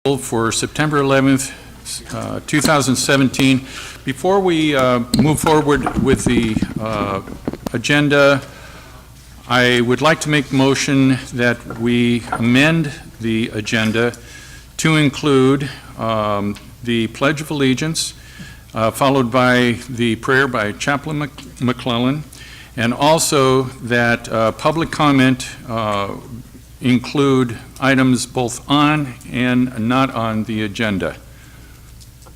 for September 11th, 2017. Before we move forward with the agenda, I would like to make the motion that we amend the agenda to include the Pledge of Allegiance, followed by the prayer by Chaplain McClellan, and also that public comment include items both on and not on the agenda.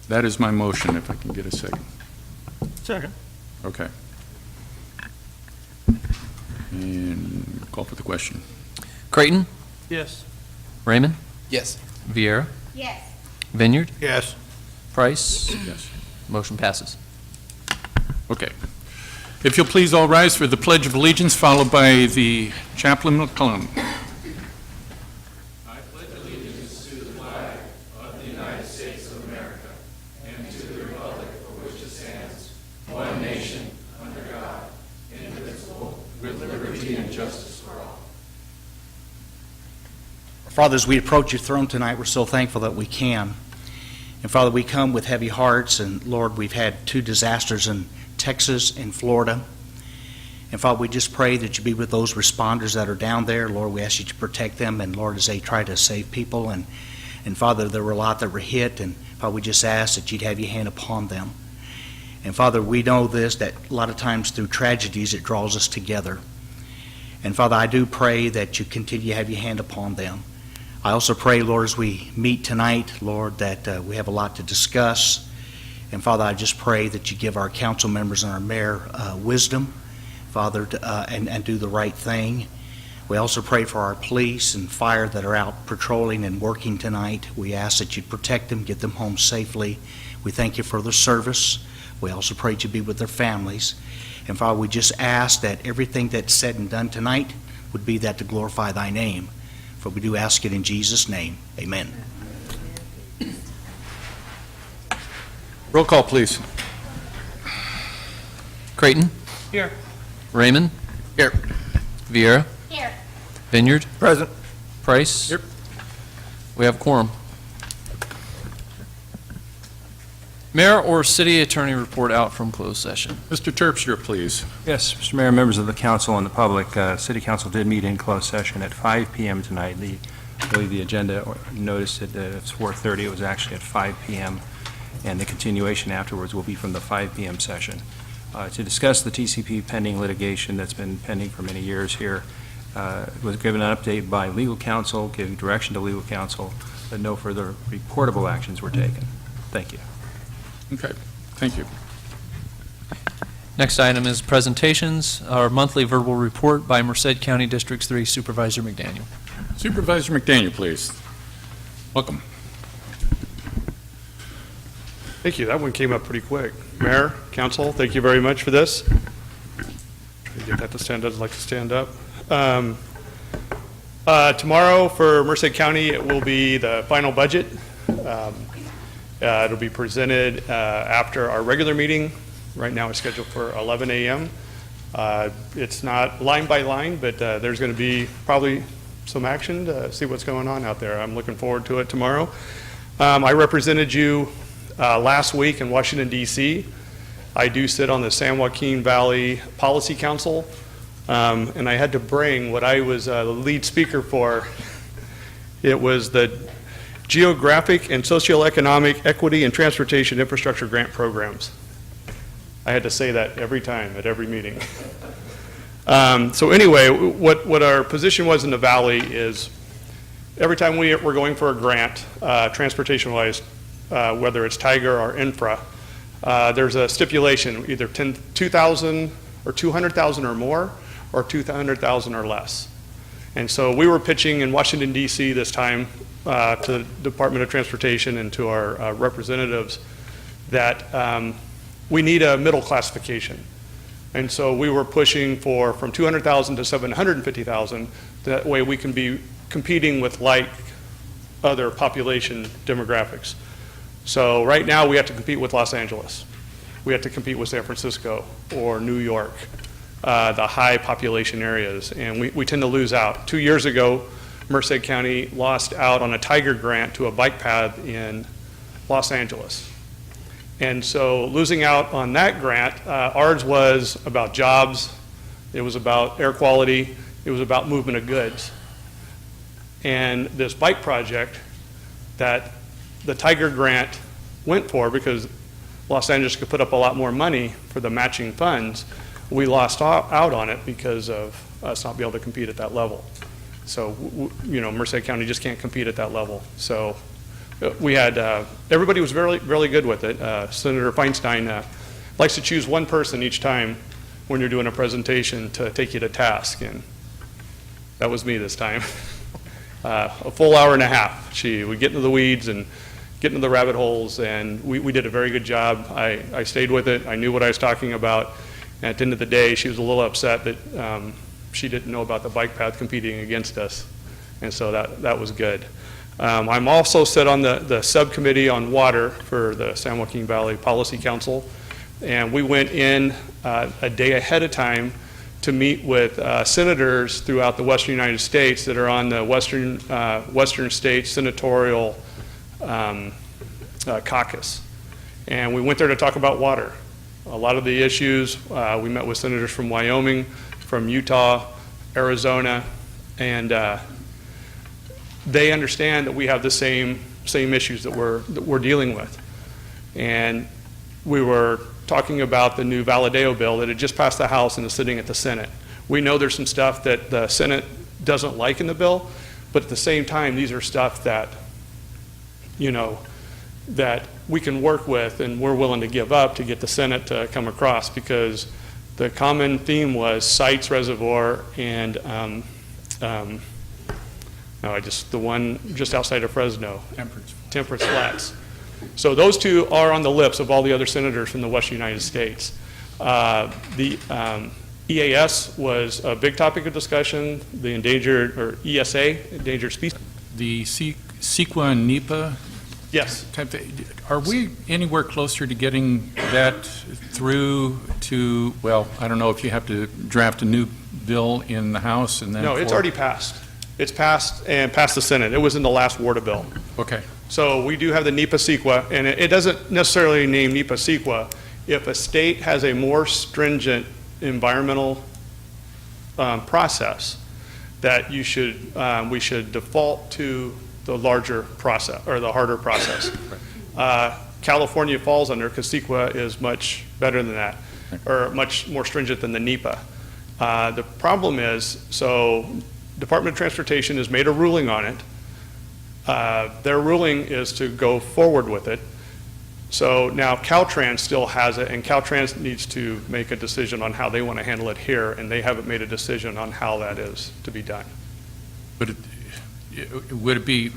That is my motion, if I can get a second. Second. Okay. And call for the question. Creighton? Yes. Raymond? Yes. Vieira? Yes. Vineyard? Yes. Price? Yes. Motion passes. Okay. If you'll please all rise for the Pledge of Allegiance, followed by the Chaplain McClellan. Father, as we approach your throne tonight, we're so thankful that we can. And Father, we come with heavy hearts, and Lord, we've had 2 disasters in Texas and Florida. And Father, we just pray that you be with those responders that are down there. Lord, we ask you to protect them, and Lord, as they try to save people. And Father, there were a lot that were hit, and Father, we just ask that you'd have your hand upon them. And Father, we know this, that a lot of times through tragedies, it draws us together. And Father, I do pray that you continue to have your hand upon them. I also pray, Lord, as we meet tonight, Lord, that we have a lot to discuss. And Father, I just pray that you give our council members and our mayor wisdom, Father, and do the right thing. We also pray for our police and fire that are out patrolling and working tonight. We ask that you protect them, get them home safely. We thank you for their service. We also pray that you be with their families. And Father, we just ask that everything that's said and done tonight would be that to glorify thy name. For we do ask it in Jesus' name. Amen. Roll call, please. Creighton? Here. Raymond? Here. Vieira? Here. Vineyard? Present. Price? Here. We have quorum. Mayor or city attorney report out from closed session. Mr. Terpstra, please. Yes, Mr. Mayor, members of the council and the public, City Council did meet in closed session at 5 p.m. tonight. I believe the agenda noticed that it's 4:30. It was actually at 5 p.m., and the continuation afterwards will be from the 5 p.m. session. To discuss the TCP pending litigation that's been pending for many years here, was given an update by legal counsel, giving direction to legal counsel, but no further reportable actions were taken. Thank you. Okay, thank you. Next item is presentations. Our monthly verbal report by Merced County Districts 3 Supervisor McDaniel. Supervisor McDaniel, please. Welcome. Thank you. That one came up pretty quick. Mayor, council, thank you very much for this. Try to get that to stand up. I'd like to stand up. Tomorrow for Merced County, it will be the final budget. It'll be presented after our regular meeting. Right now it's scheduled for 11 a.m. It's not line by line, but there's going to be probably some action to see what's going on out there. I'm looking forward to it tomorrow. I represented you last week in Washington, D.C. I do sit on the San Joaquin Valley Policy Council, and I had to bring what I was the lead speaker for. It was the Geographic and Socioeconomic Equity and Transportation Infrastructure Grant Programs. I had to say that every time at every meeting. So anyway, what our position was in the Valley is every time we're going for a grant, transportation-wise, whether it's Tiger or Infra, there's a stipulation, either 2,000 or 200,000 or more, or 200,000 or less. And so we were pitching in Washington, D.C. this time to the Department of Transportation and to our representatives that we need a middle classification. And so we were pushing for from 200,000 to 750,000. That way we can be competing with like other population demographics. So right now we have to compete with Los Angeles. We have to compete with San Francisco or New York, the high population areas, and we tend to lose out. 2 years ago, Merced County lost out on a Tiger grant to a bike path in Los Angeles. And so losing out on that grant, ours was about jobs, it was about air quality, it was about movement of goods. And this bike project that the Tiger grant went for, because Los Angeles could put up a lot more money for the matching funds, we lost out on it because of us not being able to compete at that level. So, Merced County just can't compete at that level. So we had, everybody was really good with it. Senator Feinstein likes to choose one person each time when you're doing a presentation to take you to task, and that was me this time. A full hour and a half. We get into the weeds and get into the rabbit holes, and we did a very good job. I stayed with it. I knew what I was talking about. And at the end of the day, she was a little upset that she didn't know about the bike path competing against us, and so that was good. I'm also sit on the subcommittee on water for the San Joaquin Valley Policy Council, and we went in a day ahead of time to meet with senators throughout the western United States that are on the Western States Senatorial Caucus. And we went there to talk about water. A lot of the issues, we met with senators from Wyoming, from Utah, Arizona, and they understand that we have the same issues that we're dealing with. And we were talking about the new Valadeo bill that had just passed the House and is sitting at the Senate. We know there's some stuff that the Senate doesn't like in the bill, but at the same time, these are stuff that, that we can work with and we're willing to give up to get the Senate to come across, because the common theme was Sites Reservoir and the one just outside of Fresno, Temperance Flats. So those two are on the lips of all the other senators from the Western United States. The EAS was a big topic of discussion, the endangered, or ESA, endangered species. The CEQA and NEPA Yes. type thing, are we anywhere closer to getting that through to, well, I don't know if you have to draft a new bill in the House and then. No, it's already passed. It's passed and passed the Senate. It was in the last WARDA bill. Okay. So we do have the NEPA CEQA, and it doesn't necessarily name NEPA CEQA. If a state has a more stringent environmental process, that we should default to the larger process or the harder process. California falls under, because CEQA is much better than that, or much more stringent than the NEPA. The problem is, so Department of Transportation has made a ruling on it. Their ruling is to go forward with it. So now Caltrans still has it, and Caltrans needs to make a decision on how they want to handle it here, and they haven't made a decision on how that is to be done. But would it be,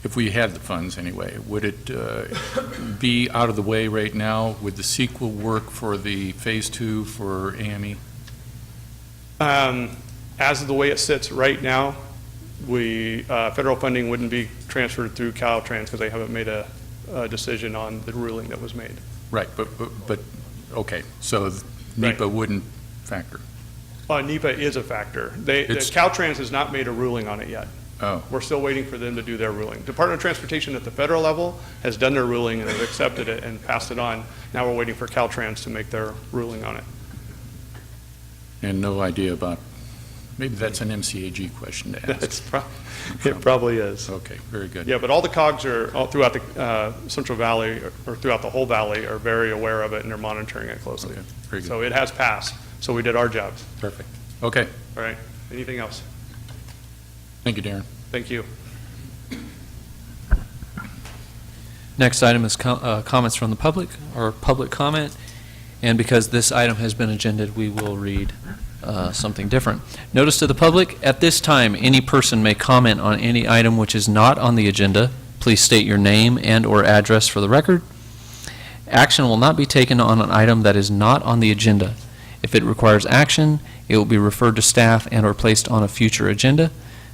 if we had the funds anyway, would it be out of the way right now? Would the CEQA work for the Phase 2 for AME? As of the way it sits right now, federal funding wouldn't be transferred through Caltrans because they haven't made a decision on the ruling that was made. Right, but okay, so NEPA wouldn't factor. NEPA is a factor. Caltrans has not made a ruling on it yet. Oh, We're still waiting for them to do their ruling. Department of Transportation at the federal level has done their ruling and have accepted it and passed it on. Now we're waiting for Caltrans to make their ruling on it. and no idea about, maybe that's an MCAG question to ask. It probably is. Okay, very good. Yeah, but all the COGs are all throughout the Central Valley or throughout the whole valley are very aware of it and they're monitoring it closely. Okay, very good. So it has passed. So we did our jobs. Perfect. Okay, All right. Anything else? thank you, Darren. Thank you. Next item is comments from the public, or public comment. And because this item has been agended, we will read something different. Notice to the public, at this time, any person may comment on any item which is not on the agenda. Please state your name and/or address for the record. Action will not be taken on an item that is not on the agenda. If it requires action, it will be referred to staff and/or placed on a future agenda.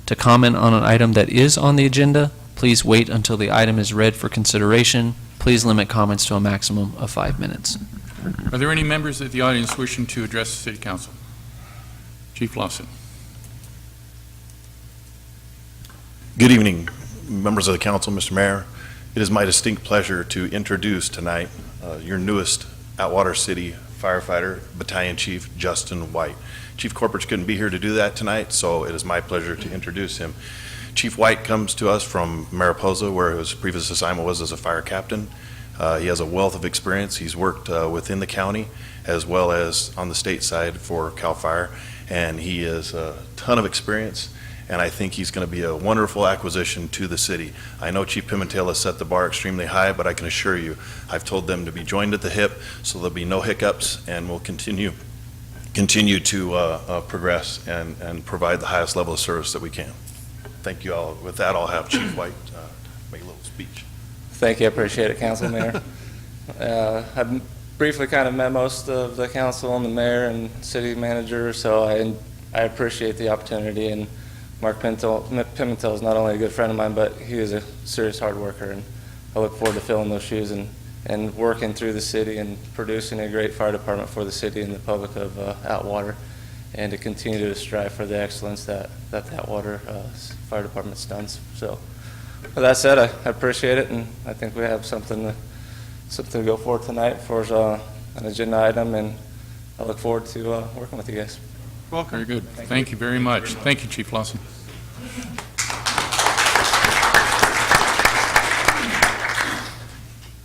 To comment on an item that is on the agenda, please wait until the item is read for consideration. Please limit comments to a maximum of 5 minutes. Are there any members of the audience wishing to address the City Council? Chief Lawson. Good evening, members of the council, Mr. Mayor. It is my distinct pleasure to introduce tonight your newest Atwater City firefighter, Battalion Chief Justin White. Chief Corporates couldn't be here to do that tonight, so it is my pleasure to introduce him. Chief White comes to us from Mariposa, where his previous assignment was as a fire captain. He has a wealth of experience. He's worked within the county as well as on the state side for CAL FIRE, and he has a ton of experience, and I think he's going to be a wonderful acquisition to the city. I know Chief Pimentel has set the bar extremely high, but I can assure you, I've told them to be joined at the hip, so there'll be no hiccups, and we'll continue to progress and provide the highest level of service that we can. Thank you all. With that, I'll have Chief White make a little speech. Thank you. I appreciate it, Council Mayor. I've briefly kind of met most of the council and the mayor and city manager, so I appreciate the opportunity. And Mark Pimentel is not only a good friend of mine, but he is a serious hard worker, and I look forward to filling those shoes and working through the city and producing a great fire department for the city and the public of Atwater, and to continue to strive for the excellence that the Atwater Fire Department's done. So, with that said, I appreciate it, and I think we have something to go for tonight for an agenda item, and I look forward to working with you guys. Welcome. Very good. Thank you very much. Thank you, Chief Lawson.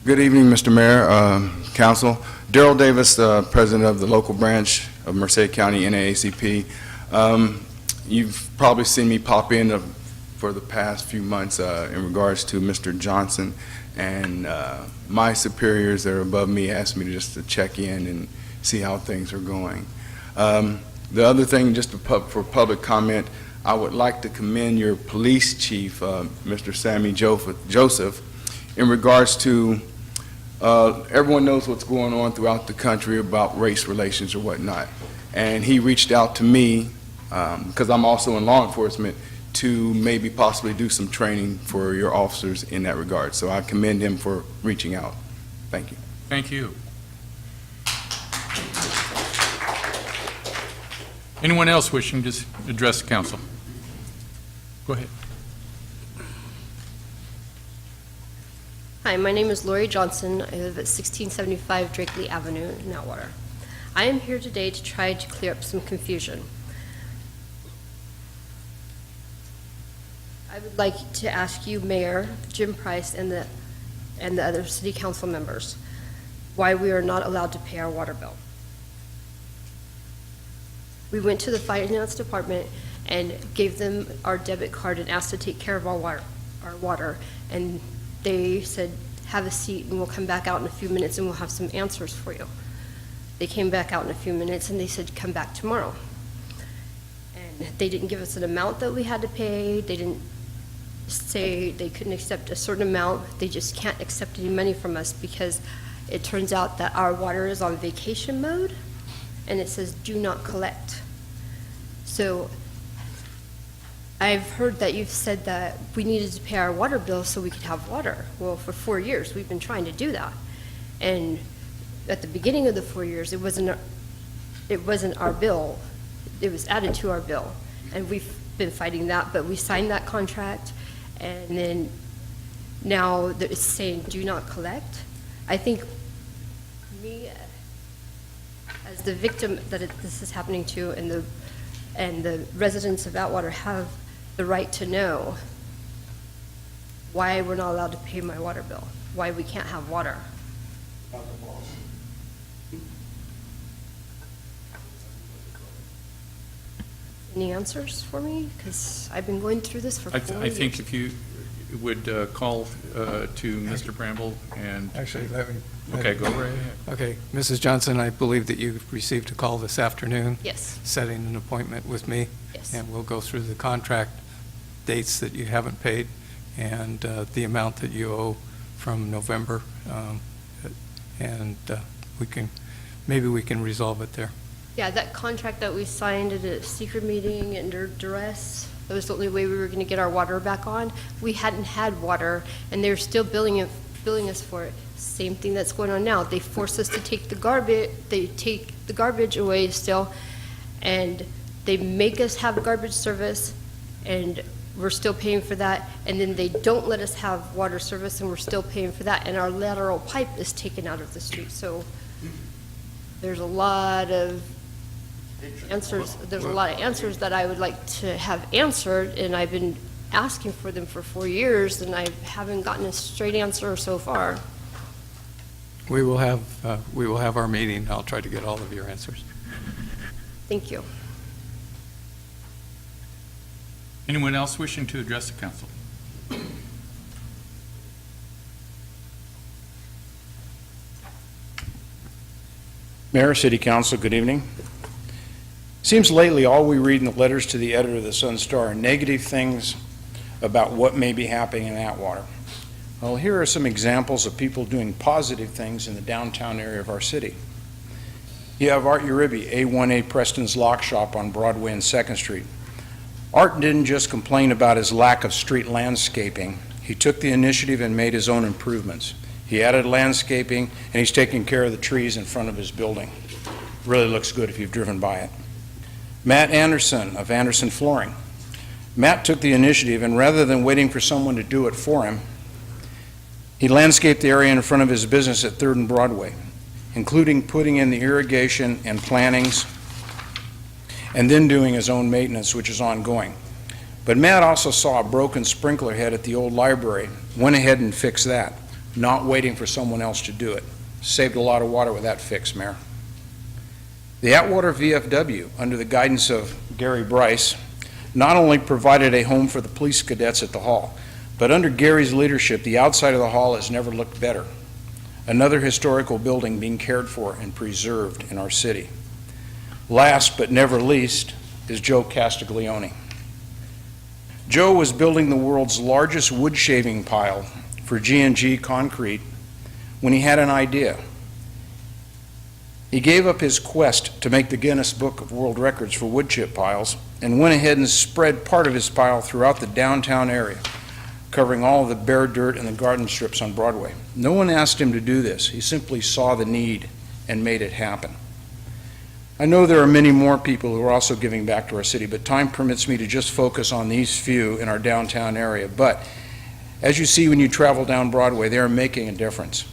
Good evening, Mr. Mayor, Council. Darrell Davis, President of the local branch of Merced County NAACP. You've probably seen me pop in for the past few months in regards to Mr. Johnson, and my superiors that are above me asked me just to check in and see how things are going. The other thing, just for public comment, I would like to commend your police chief, Mr. Sammy Joseph, in regards to everyone knows what's going on throughout the country about race relations or whatnot. And he reached out to me, because I'm also in law enforcement, to maybe possibly do some training for your officers in that regard. So I commend him for reaching out. Thank you. Thank you. Anyone else wishing to address the council? Go ahead. Hi, my name is Lori Johnson. I live at 1675 Drakeley Avenue in Atwater. I am here today to try to clear up some confusion. I would like to ask you, Mayor Jim Price, and the other city council members, why we are not allowed to pay our water bill. We went to the finance department and gave them our debit card and asked to take care of our water, and they said, have a seat and we'll come back out in a few minutes and we'll have some answers for you. They came back out in a few minutes and they said, come back tomorrow. And they didn't give us an amount that we had to pay. They didn't say they couldn't accept a certain amount. They just can't accept any money from us because it turns out that our water is on vacation mode and it says do not collect. So I've heard that you've said that we needed to pay our water bill so we could have water. Well, for 4 years, we've been trying to do that. And at the beginning of the 4 years, it wasn't our bill. It was added to our bill. And we've been fighting that, but we signed that contract, and then now it's saying do not collect. I think me, as the victim that this is happening to, and the residents of Atwater have the right to know why we're not allowed to pay my water bill, why we can't have water. Any answers for me? Because I've been going through this for 4 years. I think if you would call to Mr. Bramble and... Actually, let me... Okay, go right ahead. Okay, Mrs. Johnson, I believe that you received a call this afternoon. Yes. Setting an appointment with me. Yes. And we'll go through the contract dates that you haven't paid and the amount that you owe from November. Maybe we can resolve it there. Yeah, that contract that we signed at a secret meeting under duress, that was the only way we were going to get our water back on. We hadn't had water, and they're still billing us for it. Same thing that's going on now. They force us to take the garbage away still, and they make us have garbage service, and we're still paying for that, and then they don't let us have water service, and we're still paying for that, and our lateral pipe is taken out of the street. So there's a lot of answers, that I would like to have answered, and I've been asking for them for 4 years, and I haven't gotten a straight answer so far. We will have our meeting. I'll try to get all of your answers. Thank you. Anyone else wishing to address the council? Mayor, City Council, good evening. Seems lately all we read in the letters to the editor of the Sun Star are negative things about what may be happening in Atwater. Well, here are some examples of people doing positive things in the downtown area of our city. You have Art Uribe, A1A Preston's Lock Shop on Broadway and 2nd Street. Art didn't just complain about his lack of street landscaping. He took the initiative and made his own improvements. He added landscaping, and he's taking care of the trees in front of his building. Really looks good if you've driven by it. Matt Anderson of Anderson Flooring. Matt took the initiative, and rather than waiting for someone to do it for him, he landscaped the area in front of his business at 3rd and Broadway, including putting in the irrigation and plantings, and then doing his own maintenance, which is ongoing. But Matt also saw a broken sprinkler head at the old library, went ahead and fixed that, not waiting for someone else to do it. Saved a lot of water with that fix, Mayor. The Atwater VFW, under the guidance of Gary Bryce, not only provided a home for the police cadets at the hall, but under Gary's leadership, the outside of the hall has never looked better. Another historical building being cared for and preserved in our city. Last but never least is Joe Castiglione. Joe was building the world's largest wood shaving pile for G&G Concrete when he had an idea. He gave up his quest to make the Guinness Book of World Records for wood chip piles and went ahead and spread part of his pile throughout the downtown area, covering all of the bare dirt and the garden strips on Broadway. No one asked him to do this. He simply saw the need and made it happen. I know there are many more people who are also giving back to our city, but time permits me to just focus on these few in our downtown area. But as you see when you travel down Broadway, they are making a difference.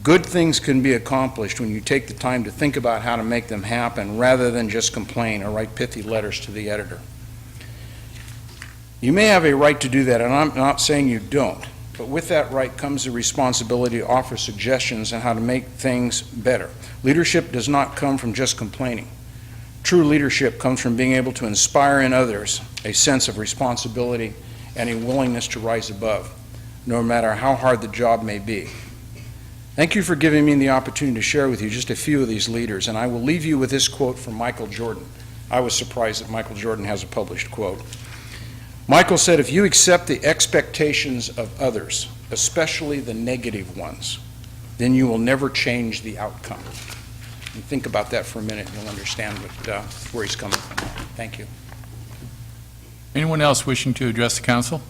Good things can be accomplished when you take the time to think about how to make them happen rather than just complain or write pithy letters to the editor. You may have a right to do that, and I'm not saying you don't, but with that right comes the responsibility to offer suggestions on how to make things better. Leadership does not come from just complaining. True leadership comes from being able to inspire in others a sense of responsibility and a willingness to rise above, no matter how hard the job may be. Thank you for giving me the opportunity to share with you just a few of these leaders, and I will leave you with this quote from Michael Jordan. I was surprised that Michael Jordan has a published quote. Michael said, "If you accept the expectations of others, especially the negative ones, then you will never change the outcome." And think about that for a minute, and you'll understand where he's coming from. Thank you. Anyone else wishing to address the council?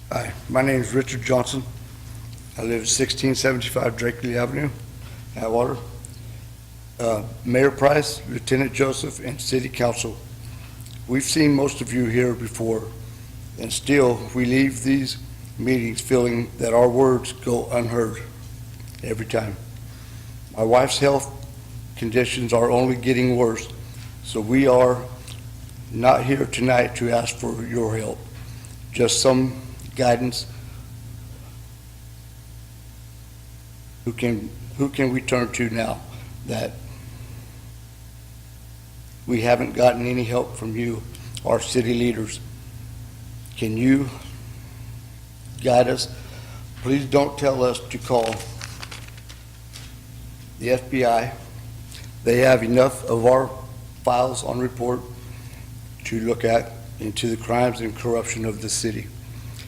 Hi, my name is Richard Johnson. I live at 1675 Drakely Avenue, Atwater. Mayor Price, Lieutenant Joseph, and City Council, we've seen most of you here before, and still we leave these meetings feeling that our words go unheard every time. My wife's health conditions are only getting worse, so we are not here tonight to ask for your help, just some guidance. Who can we turn to now that we haven't gotten any help from you, our city leaders? Can you guide us? Please don't tell us to call the FBI. They have enough of our files on report to look at into the crimes and corruption of the city.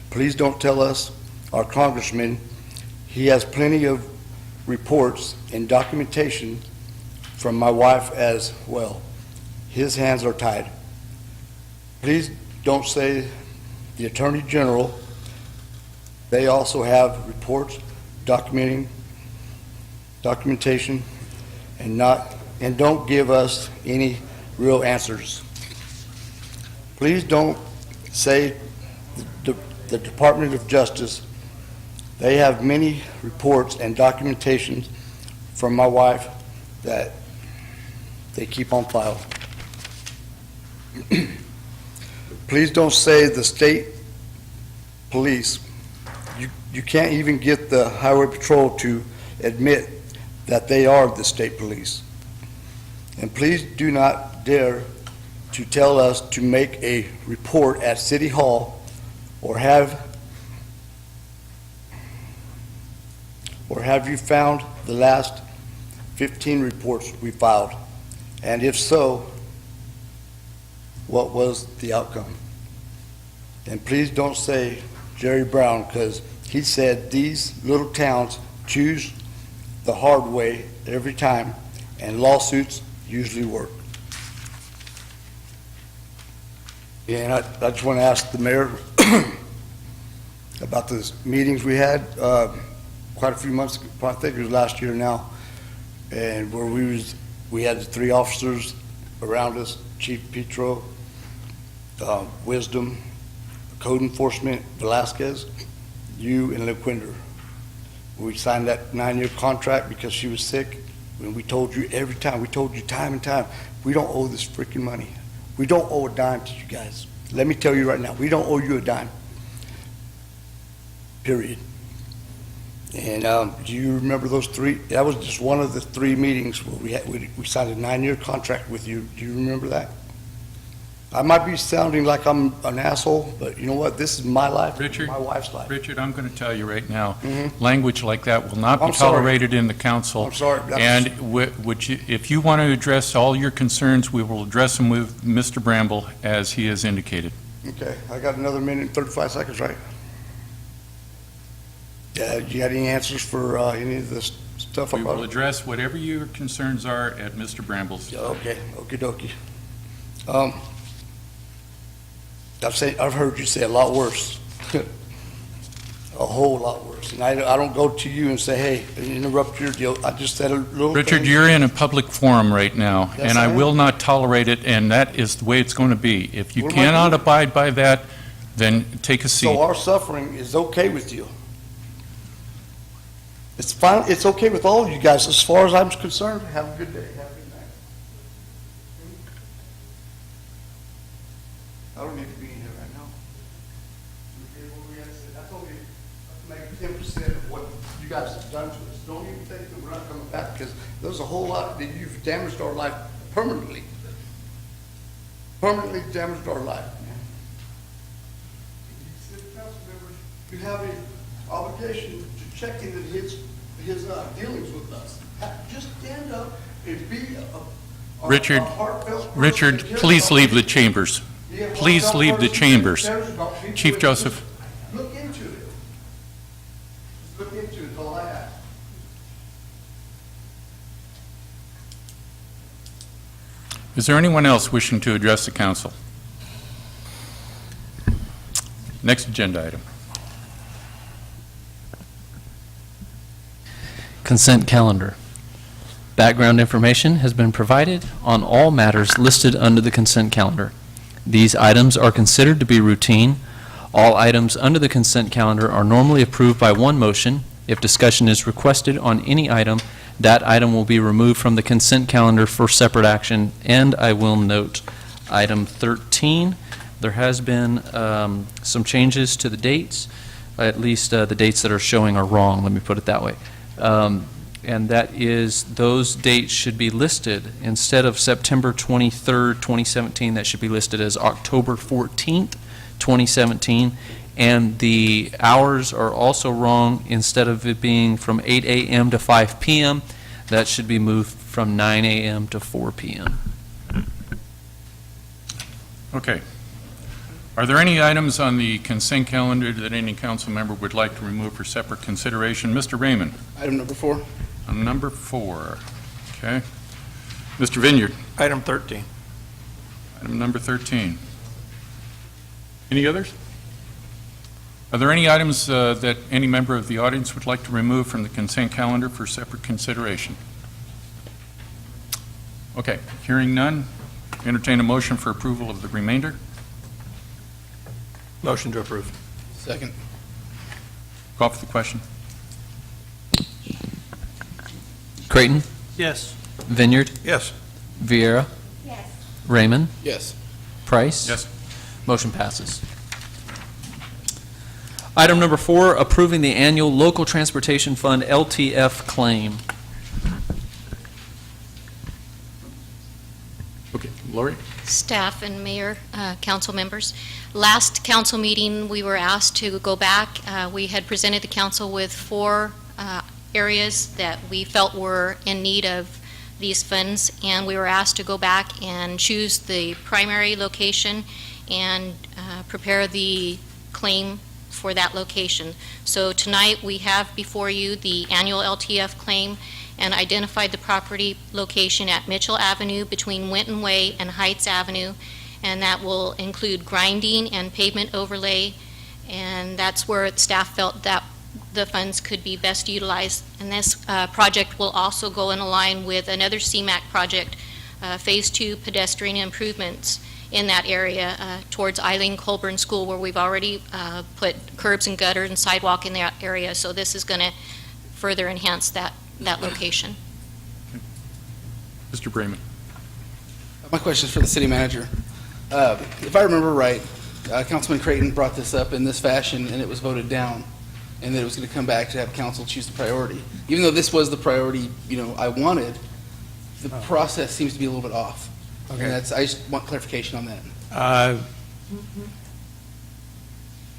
Please don't tell us, our congressman, he has plenty of reports and documentation from my wife as well. His hands are tied. Please don't say the Attorney General. They also have reports, documentation, and don't give us any real answers. Please don't say the Department of Justice, they have many reports and documentation from my wife that they keep on file. Please don't say the state police. You can't even get the Highway Patrol to admit that they are the state police. And please do not dare to tell us to make a report at City Hall or have you found the last 15 reports we filed? And if so, what was the outcome? And please don't say Jerry Brown, because he said these little towns choose the hard way every time, and lawsuits usually work. And I just want to ask the mayor about the meetings we had quite a few months ago, I think it was last year now, and where we had the 3 officers around us, Chief Petro, Wisdom, Code Enforcement, Velasquez, you, and LeQuinder. We signed that 9-year contract because she was sick, and we told you every time, we told you time and time, we don't owe this freaking money. We don't owe a dime to you guys. Let me tell you right now, we don't owe you a dime. Period. And do you remember those 3? That was just one of the 3 meetings where we signed a 9-year contract with you. Do you remember that? I might be sounding like I'm an asshole, but you know what? This is my life, Richard, my wife's life. Richard, I'm going to tell you right now, Mhm. language like that will not be I'm sorry. tolerated in the council. I'm sorry. And if you want to address all your concerns, we will address them with Mr. Bramble, as he has indicated. Okay, I got another minute and 35 seconds, right? Yeah, you got any answers for any of this stuff? We about will address whatever your concerns are at Mr. Bramble's. Okay, okie dokie. I've heard you say a lot worse. A whole lot worse. And I don't go to you and say, hey, interrupt your deal. I just said a little Richard, thing. you're in a public forum right now, Yes, and I I am. will not tolerate it, and that is the way it's going to be. If you What am I cannot doing? abide by that, then take a seat. So our suffering is okay with you. It's fine, it's okay with all of you guys, as far as I'm concerned. Have a good day, have a good night. I don't need to be in here right now. Okay, what we gotta say, that's only maybe 10% of what you guys have done to us. Don't even think that we're not coming back, because there's a whole lot that you've damaged our life permanently. Permanently damaged our life. You city council members, you have an obligation to check into his dealings with us. Just stand up and be a Richard, heartfelt person Richard, that cares please about leave people. the chambers. Be a Please heartfelt leave the person that chambers. cares about people Chief and Joseph. just look into it. Just look into it, is all I ask. Is there anyone else wishing to address the council? Next agenda item. Consent calendar. Background information has been provided on all matters listed under the consent calendar. These items are considered to be routine. All items under the consent calendar are normally approved by one motion. If discussion is requested on any item, that item will be removed from the consent calendar for separate action. And I will note item 13, there has been some changes to the dates, at least the dates that are showing are wrong, let me put it that way. And that is, those dates should be listed, instead of September 23rd, 2017, that should be listed as October 14th, 2017. And the hours are also wrong. Instead of it being from 8 a.m. to 5 p.m., that should be moved from 9 a.m. to 4 p.m. Okay. Are there any items on the consent calendar that any council member would like to remove for separate consideration? Mr. Raymond? Item number 4. On number 4. Okay. Mr. Vineyard? Item 13. Item number 13. Any others? Are there any items that any member of the audience would like to remove from the consent calendar for separate consideration? Okay, hearing none, Entertain a motion for approval of the remainder. Motion to approve. Second. Call for the question. Creighton, Yes. Vineyard, Yes. Viera, Raymond, Yes. Price. Yes. Motion passes. Item number 4, approving the annual Local Transportation Fund LTF claim. Okay, Lori? Staff and mayor, council members. Last council meeting, we were asked to go back. We had presented the council with 4 areas that we felt were in need of these funds, and we were asked to go back and choose the primary location and prepare the claim for that location. So tonight, we have before you the annual LTF claim and identified the property location at Mitchell Avenue between Winton Way and Heights Avenue, and that will include grinding and pavement overlay, and that's where staff felt that the funds could be best utilized. And this project will also go in line with another CMAQ project, Phase 2 pedestrian improvements in that area towards Eileen Colburn School, where we've already put curbs and gutter and sidewalk in that area. So this is going to further enhance that location. Mr. Bremen? My question is for the city manager. If I remember right, Councilman Creighton brought this up in this fashion, and it was voted down, and that it was going to come back to have council choose the priority. Even though this was the priority, I wanted, the process seems to be a little bit off. Okay. And I just want clarification on that.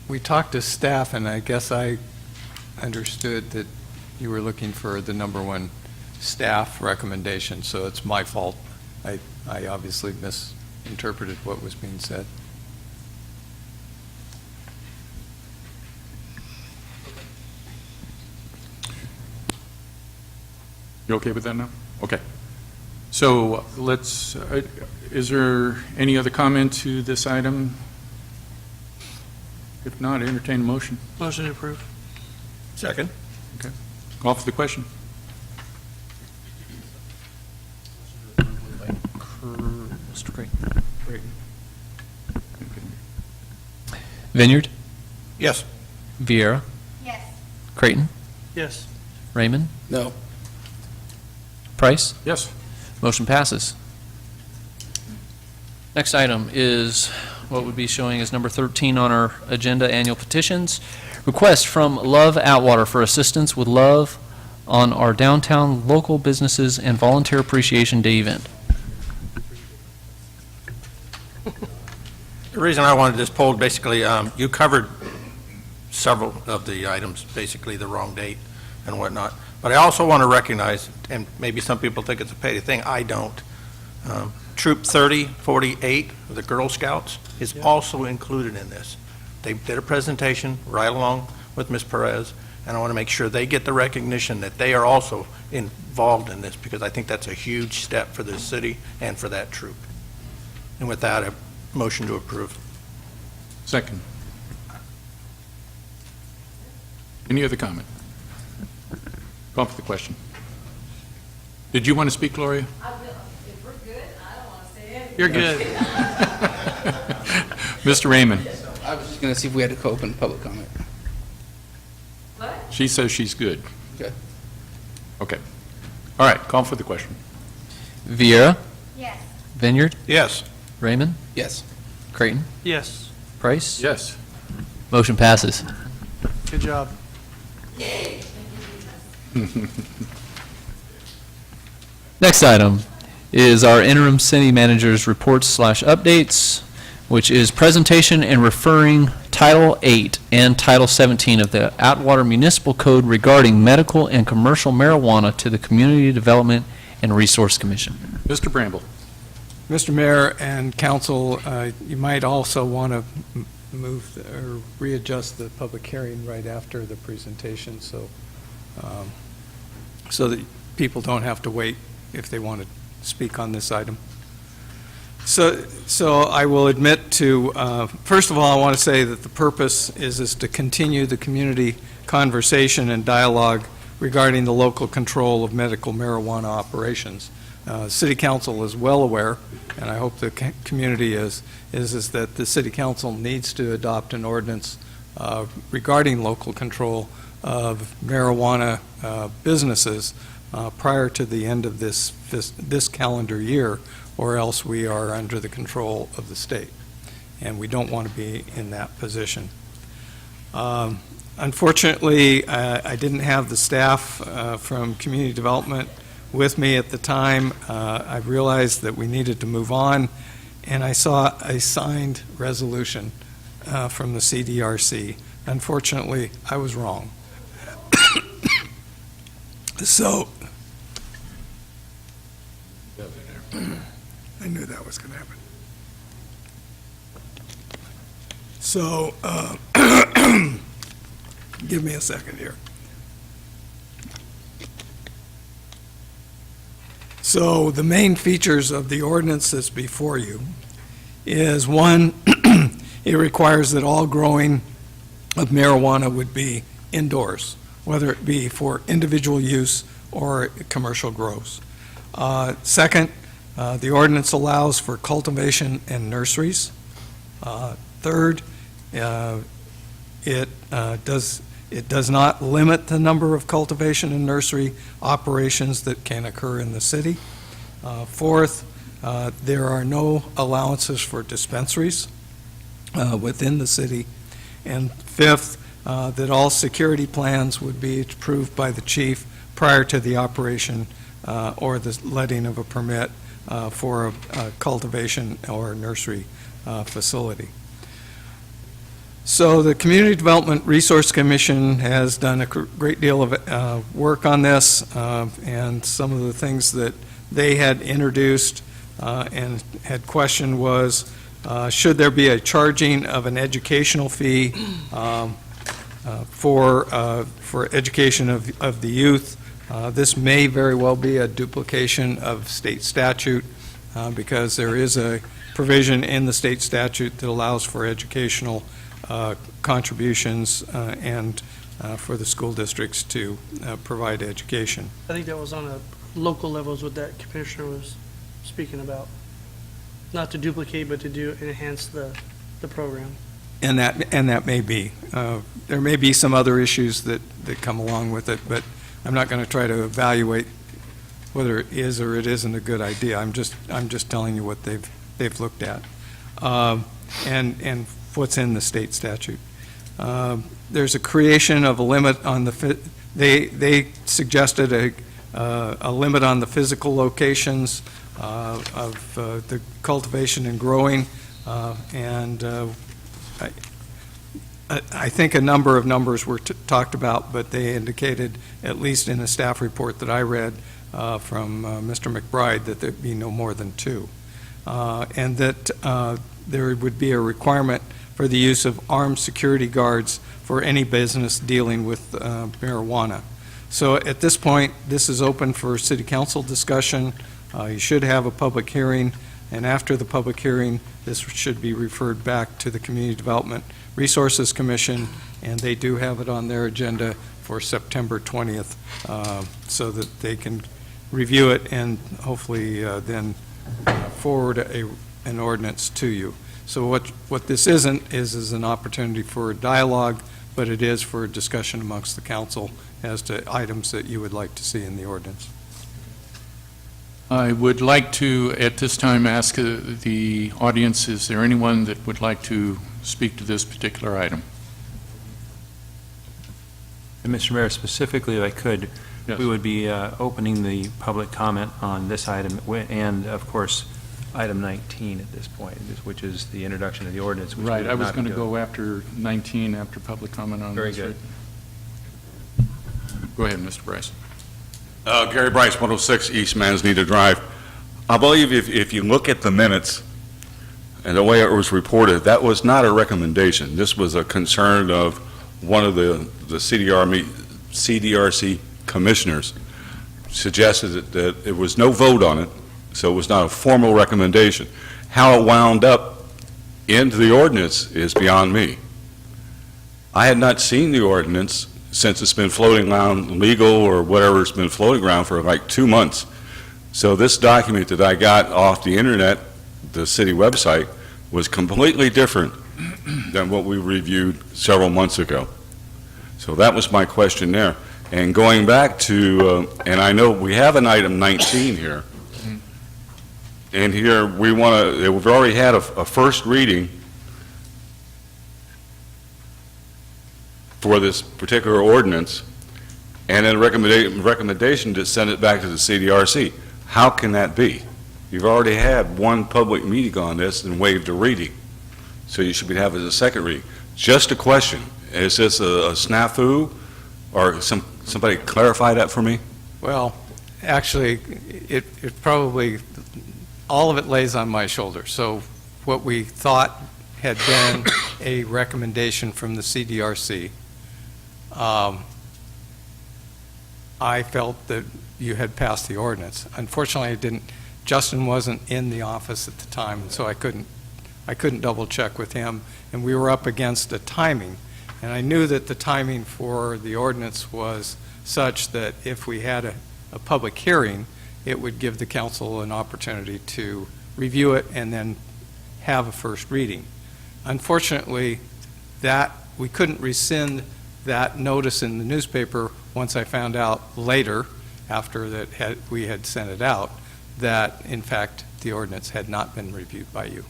We talked to staff, and I guess I understood that you were looking for the number 1 staff recommendation, so it's my fault. I obviously misinterpreted what was being said. You okay with that now? Okay. So let's, is there any other comment to this item? If not, entertain a motion. Motion to approve. Second. Okay. Call for the question. Mr. Creighton. Vineyard, Yes. Viera, Yes. Creighton, Yes. Raymond, No. Price. Yes. Motion passes. Next item is what would be showing as number 13 on our agenda, annual petitions. Request from Love Atwater for assistance with Love on our downtown local businesses and volunteer appreciation day event. The reason I wanted this polled, basically, you covered several of the items, basically the wrong date and whatnot. But I also want to recognize, and maybe some people think it's a petty thing, I don't. Troop 3048, the Girl Scouts, is also included in this. They did a presentation right along with Ms. Perez, and I want to make sure they get the recognition that they are also involved in this, because I think that's a huge step for the city and for that troop. And with that, a motion to approve. Second. Any other comment? Call for the question. Did you want to speak, Gloria? I will. If we're good, I don't want to say anything. You're good. Mr. Raymond? I was just going to see if we had to open public comment. What? She says she's good. Okay. Okay. All right, call for the question. Viera, Yes. Vineyard, Yes. Raymond, Yes. Creighton, Yes. Price. Yes. Motion passes. Good job. Next item is our interim city manager's reports/updates, which is presentation and referring Title 8 and Title 17 of the Atwater Municipal Code regarding medical and commercial marijuana to the Community Development and Resource Commission. Mr. Bramble? Mr. Mayor and council, you might also want to move or readjust the public hearing right after the presentation, so that people don't have to wait if they want to speak on this item. So I will admit to, first of all, I want to say that the purpose is to continue the community conversation and dialogue regarding the local control of medical marijuana operations. City Council is well aware, and I hope the community is that the City Council needs to adopt an ordinance regarding local control of marijuana businesses prior to the end of this calendar year, or else we are under the control of the state, and we don't want to be in that position. Unfortunately, I didn't have the staff from Community Development with me at the time. I realized that we needed to move on, and I saw a signed resolution from the CDRC. Unfortunately, I was wrong. So, I knew that was going to happen. So, give me a second here. So, the main features of the ordinance that's before you is, one, it requires that all growing of marijuana would be indoors, whether it be for individual use or commercial grows. Second, the ordinance allows for cultivation and nurseries. Third, it does not limit the number of cultivation and nursery operations that can occur in the city. Fourth, there are no allowances for dispensaries within the city. And fifth, that all security plans would be approved by the chief prior to the operation or the letting of a permit for a cultivation or nursery facility. So the Community Development Resource Commission has done a great deal of work on this, and some of the things that they had introduced and had questioned was, should there be a charging of an educational fee for education of the youth? This may very well be a duplication of state statute because there is a provision in the state statute that allows for educational contributions and for the school districts to provide education. I think that was on a local level is what that commissioner was speaking about. Not to duplicate, but to enhance the program. And that may be. There may be some other issues that come along with it, but I'm not going to try to evaluate whether it is or it isn't a good idea. I'm just telling you what they've looked at, and what's in the state statute. There's a creation of a limit on they suggested a limit on the physical locations of the cultivation and growing, and I think a number of numbers were talked about, but they indicated, at least in a staff report that I read from Mr. McBride, that there'd be no more than 2, and that there would be a requirement for the use of armed security guards for any business dealing with marijuana. So at this point, this is open for City Council discussion. You should have a public hearing, and after the public hearing, this should be referred back to the Community Development Resources Commission, and they do have it on their agenda for September 20th, so that they can review it and hopefully then forward an ordinance to you. So what this isn't is an opportunity for dialogue, but it is for discussion amongst the council as to items that you would like to see in the ordinance. I would like to, at this time, ask the audience, is there anyone that would like to speak to this particular item? And Mr. Mayor, specifically, if I could, Yes. we would be opening the public comment on this item and, of course, item 19 at this point, which is the introduction of the ordinance. Which Right, we I would was not going be to doing. go after 19, after public comment on Very this. good. Go ahead, Mr. Bryce. Gary Bryce, 106 East Manzanita Drive. I believe if you look at the minutes and the way it was reported, that was not a recommendation. This was a concern of one of the CDRC commissioners suggested that there was no vote on it, so it was not a formal recommendation. How it wound up into the ordinance is beyond me. I had not seen the ordinance since it's been floating around legal or whatever, it's been floating around for like 2 months. So this document that I got off the internet, the city website, was completely different than what we reviewed several months ago. So that was my question there. And going back to, and I know we have an item 19 here, and here we want to, we've already had a first reading for this particular ordinance, and then a recommendation to send it back to the CDRC. How can that be? You've already had one public meeting on this and waived a reading, so you should be having a second reading. Just a question, is this a snafu, or somebody clarify that for me? Well, actually, it probably, all of it lays on my shoulder. So what we thought had been a recommendation from the CDRC, I felt that you had passed the ordinance. Unfortunately, I didn't. Justin wasn't in the office at the time, so I couldn't double check with him, and we were up against a timing. And I knew that the timing for the ordinance was such that if we had a public hearing, it would give the council an opportunity to review it and then have a first reading. Unfortunately, that we couldn't rescind that notice in the newspaper once I found out later, after that we had sent it out, that in fact the ordinance had not been reviewed by you.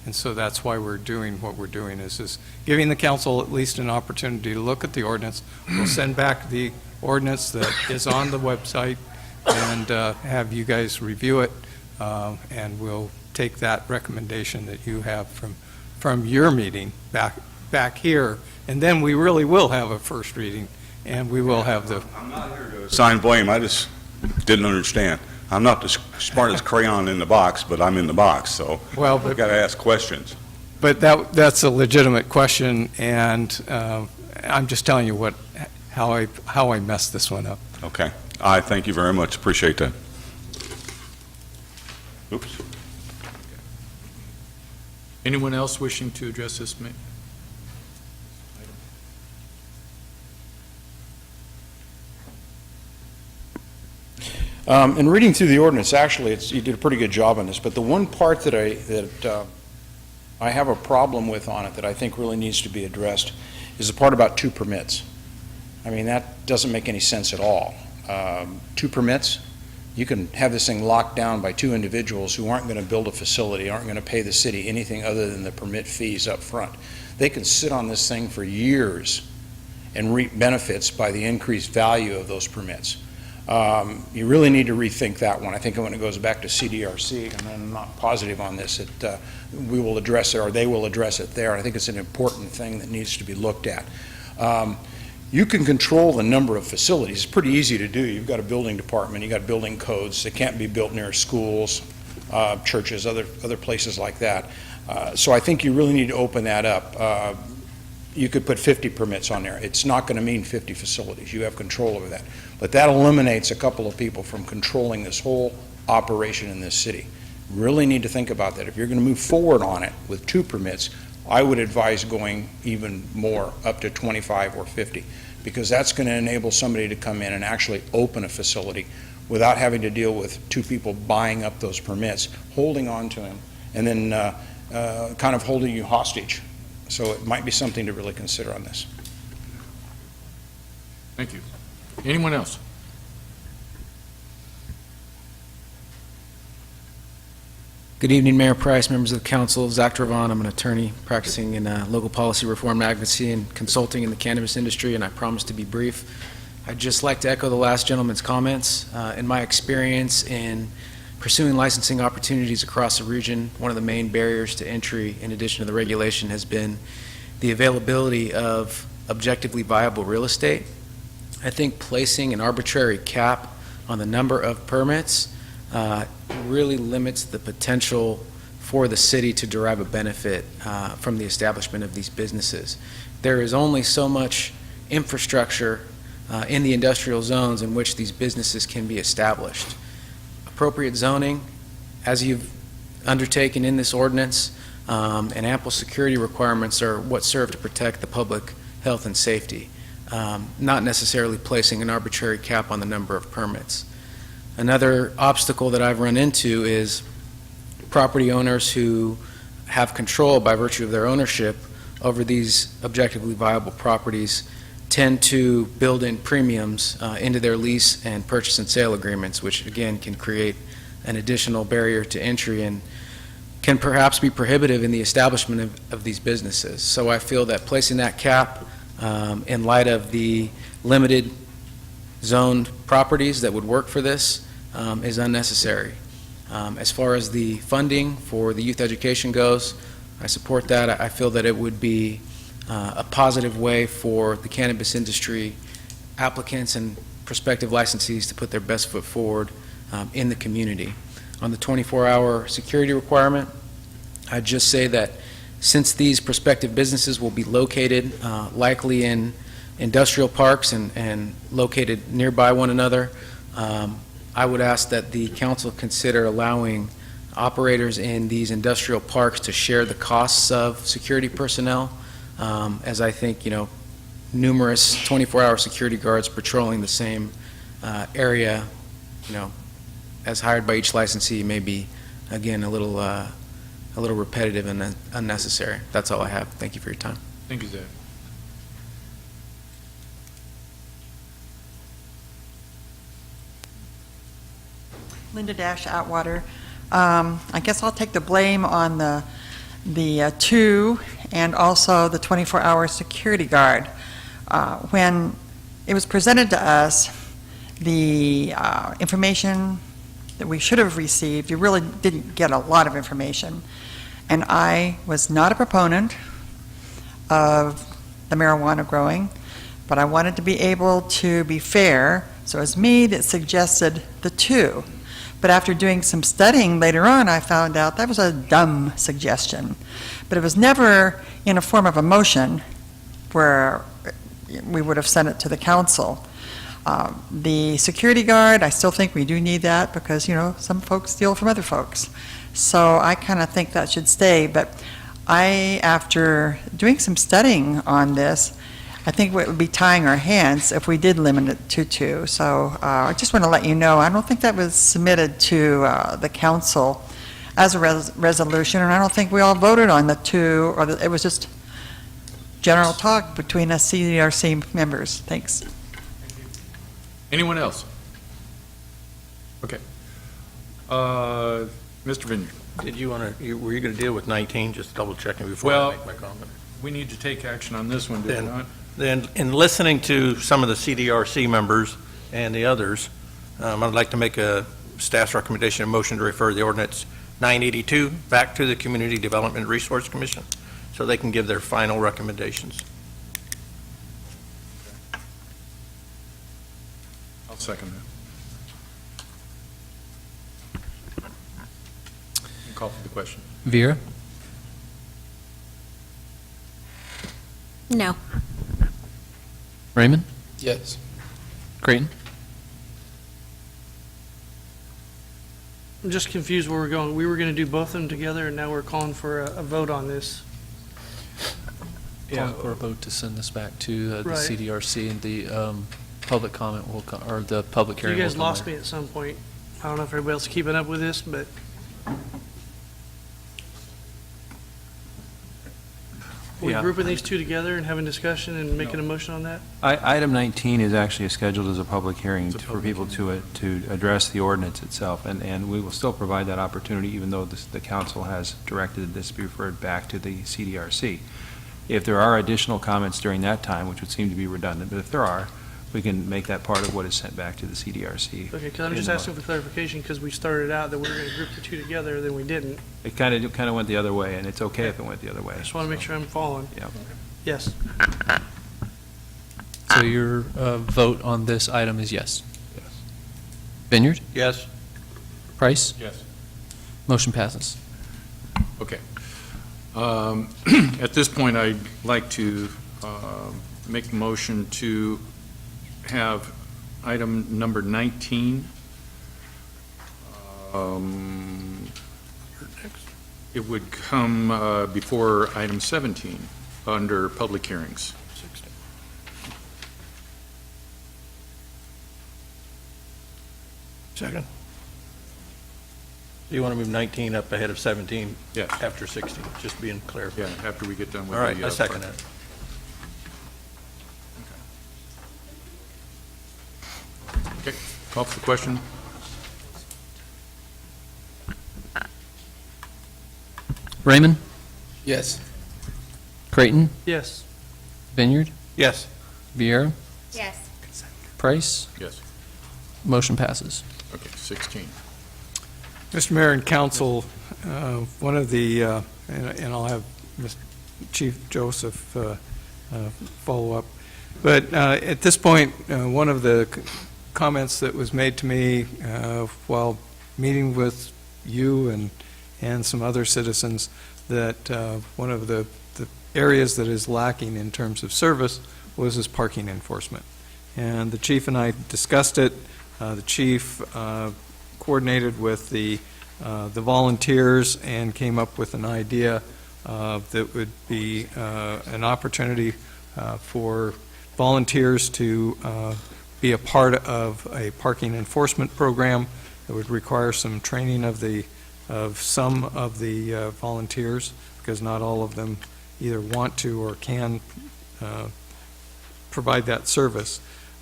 And so that's why we're doing what we're doing, is giving the council at least an opportunity to look at the ordinance. We'll send back the ordinance that is on the website and have you guys review it, and we'll take that recommendation that you have from your meeting back here, and then we really will have a first reading, and we will have the... I'm not here to assign blame, I just didn't understand. I'm not the smartest crayon in the box, but I'm in the box, so I've got to ask questions. But that's a legitimate question, and I'm just telling you how I messed this one up. Okay. I thank you very much. Appreciate that. Oops. Anyone else wishing to address this? In reading through the ordinance, actually, you did a pretty good job on this, but the one part that I have a problem with on it that I think really needs to be addressed is the part about 2 permits. I mean, that doesn't make any sense at all. 2 permits, you can have this thing locked down by 2 individuals who aren't going to build a facility, aren't going to pay the city anything other than the permit fees up front. They can sit on this thing for years and reap benefits by the increased value of those permits. You really need to rethink that one. I think when it goes back to CDRC, and I'm not positive on this, we will address it, or they will address it there. I think it's an important thing that needs to be looked at. You can control the number of facilities. It's pretty easy to do. You've got a building department, you've got building codes. They can't be built near schools, churches, other places like that. So I think you really need to open that up. You could put 50 permits on there. It's not going to mean 50 facilities. You have control over that. But that eliminates a couple of people from controlling this whole operation in this city. Really need to think about that. If you're going to move forward on it with 2 permits, I would advise going even more, up to 25 or 50, because that's going to enable somebody to come in and actually open a facility without having to deal with 2 people buying up those permits, holding on to them, and then kind of holding you hostage. So it might be something to really consider on this. Thank you. Anyone else? Good evening, Mayor Price, members of the council. Zach Trevon. I'm an attorney practicing in local policy reform advocacy and consulting in the cannabis industry, and I promise to be brief. I'd just like to echo the last gentleman's comments. In my experience in pursuing licensing opportunities across the region, one of the main barriers to entry, in addition to the regulation, has been the availability of objectively viable real estate. I think placing an arbitrary cap on the number of permits really limits the potential for the city to derive a benefit from the establishment of these businesses. There is only so much infrastructure in the industrial zones in which these businesses can be established. Appropriate zoning, as you've undertaken in this ordinance, and ample security requirements are what serve to protect the public health and safety, not necessarily placing an arbitrary cap on the number of permits. Another obstacle that I've run into is property owners who have control by virtue of their ownership over these objectively viable properties tend to build in premiums into their lease and purchase and sale agreements, which again can create an additional barrier to entry and can perhaps be prohibitive in the establishment of these businesses. So I feel that placing that cap in light of the limited zoned properties that would work for this is unnecessary. As far as the funding for the youth education goes, I support that. I feel that it would be a positive way for the cannabis industry applicants and prospective licensees to put their best foot forward in the community. On the 24-hour security requirement, I'd just say that since these prospective businesses will be located likely in industrial parks and located nearby one another, I would ask that the council consider allowing operators in these industrial parks to share the costs of security personnel, as I think, numerous 24-hour security guards patrolling the same area, as hired by each licensee may be, again, a little repetitive and unnecessary. That's all I have. Thank you for your time. Thank you, Zach. Linda Dash, Atwater. I guess I'll take the blame on the 2 and also the 24-hour security guard. When it was presented to us, the information that we should have received, you really didn't get a lot of information. And I was not a proponent of the marijuana growing, but I wanted to be able to be fair, so it was me that suggested the 2. But after doing some studying later on, I found out that was a dumb suggestion. But it was never in a form of a motion where we would have sent it to the council. The security guard, I still think we do need that because, some folks steal from other folks. So I kind of think that should stay. But after doing some studying on this, I think it would be tying our hands if we did limit it to 2. So I just want to let you know, I don't think that was submitted to the council as a resolution, and I don't think we all voted on the 2, or it was just general talk between us CDRC members. Thanks. Anyone else? Okay. Mr. Vineyard. Were you going to deal with 19, just double checking before Well, I make my comment? We need to take action on this one, do we not? Then, in listening to some of the CDRC members and the others, I'd like to make a staff's recommendation, a motion to refer the ordinance 982 back to the Community Development Resource Commission so they can give their final recommendations. I'll second that. Call for the question. Vera? No. Raymond? Yes. Creighton? I'm just confused where we're going. We were going to do both of them together, and now we're calling for a vote on this. Calling for a vote to send this back to the Right. CDRC, and the public comment will, or the public hearing You will guys come lost later. me at some point. I don't know if everybody else is keeping up with this, but we Yeah. grouping these 2 together and having discussion and making a motion on that? Item 19 is actually scheduled as a public hearing for people to address the ordinance itself, and we will still provide that opportunity even though the council has directed this be referred back to the CDRC. If there are additional comments during that time, which would seem to be redundant, but if there are, we can make that part of what is sent back to the CDRC. Okay, because I'm just asking for clarification, because we started out that we were going to group the 2 together, then we didn't. It kind of went the other way, and it's okay if it went the other way. I just want to make sure I'm following. Yeah. Yes. So your vote on this item is yes? Vineyard? Yes. Price? Yes. Motion passes. Okay. At this point, I'd like to make a motion to have item number 19. It would come before item 17 under public hearings. Second. Do you want to move 19 up ahead of 17? Yes. After 16, just being clear. Yeah, after we get done with All right, the, I second that. Okay, call for the question. Raymond? Yes. Creighton? Yes. Vineyard? Yes. Vieira? Yes. Price? Yes. Motion passes. Okay, 16. Mr. Mayor and Council, one of the, and I'll have Chief Joseph follow up, but at this point, one of the comments that was made to me while meeting with you and some other citizens, that one of the areas that is lacking in terms of service was this parking enforcement. And the chief and I discussed it. The chief coordinated with the volunteers and came up with an idea that would be an opportunity for volunteers to be a part of a parking enforcement program that would require some training of some of the volunteers, because not all of them either want to or can provide that service.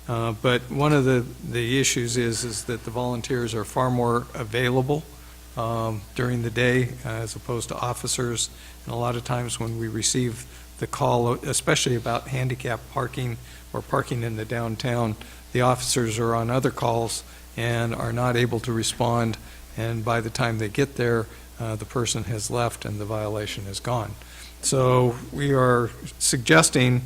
But one of the issues is that the volunteers are far more available during the day as opposed to officers. And a lot of times when we receive the call, especially about handicap parking or parking in the downtown, the officers are on other calls and are not able to respond. And by the time they get there, the person has left and the violation is gone. So we are suggesting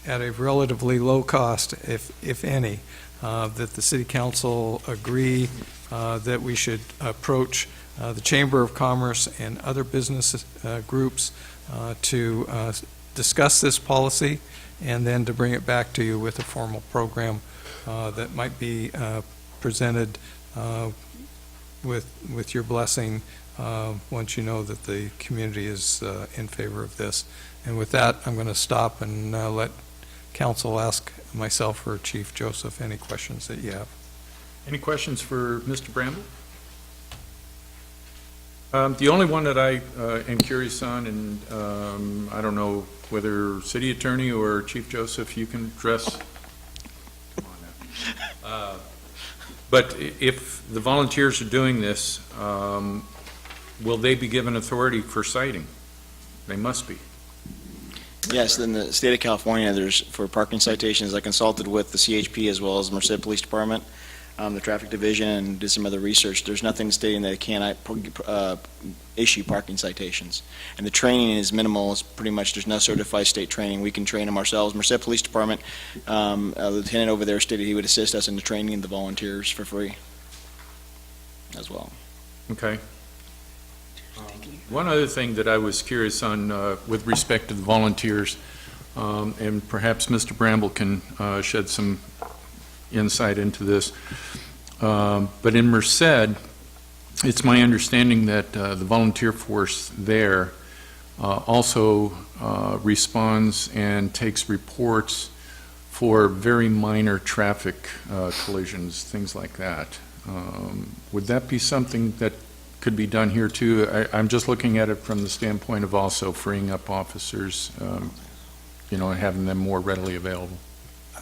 at a relatively low cost, if any, that the City Council agree that we should approach the Chamber of Commerce and other business groups to discuss this policy, and then to bring it back to you with a formal program that might be presented with your blessing once you know that the community is in favor of this. And with that, I'm going to stop and let Council ask myself or Chief Joseph any questions that you have. Any questions for Mr. Bramble? The only one that I am curious on, and I don't know whether City Attorney or Chief Joseph, you can address. Come on now. But if the volunteers are doing this, will they be given authority for citing? They must be. Yes, in the state of California, there's, for parking citations, I consulted with the CHP as well as the Merced Police Department, the Traffic Division, and did some other research. There's nothing stating that it cannot issue parking citations. And the training is minimal. It's pretty much, there's no certified state training. We can train them ourselves. Merced Police Department, a lieutenant over there stated he would assist us in the training of the volunteers for free as well. Okay. One other thing that I was curious on with respect to the volunteers, and perhaps Mr. Bramble can shed some insight into this, but in Merced, it's my understanding that the volunteer force there also responds and takes reports for very minor traffic collisions, things like that. Would that be something that could be done here too? I'm just looking at it from the standpoint of also freeing up officers, and having them more readily available.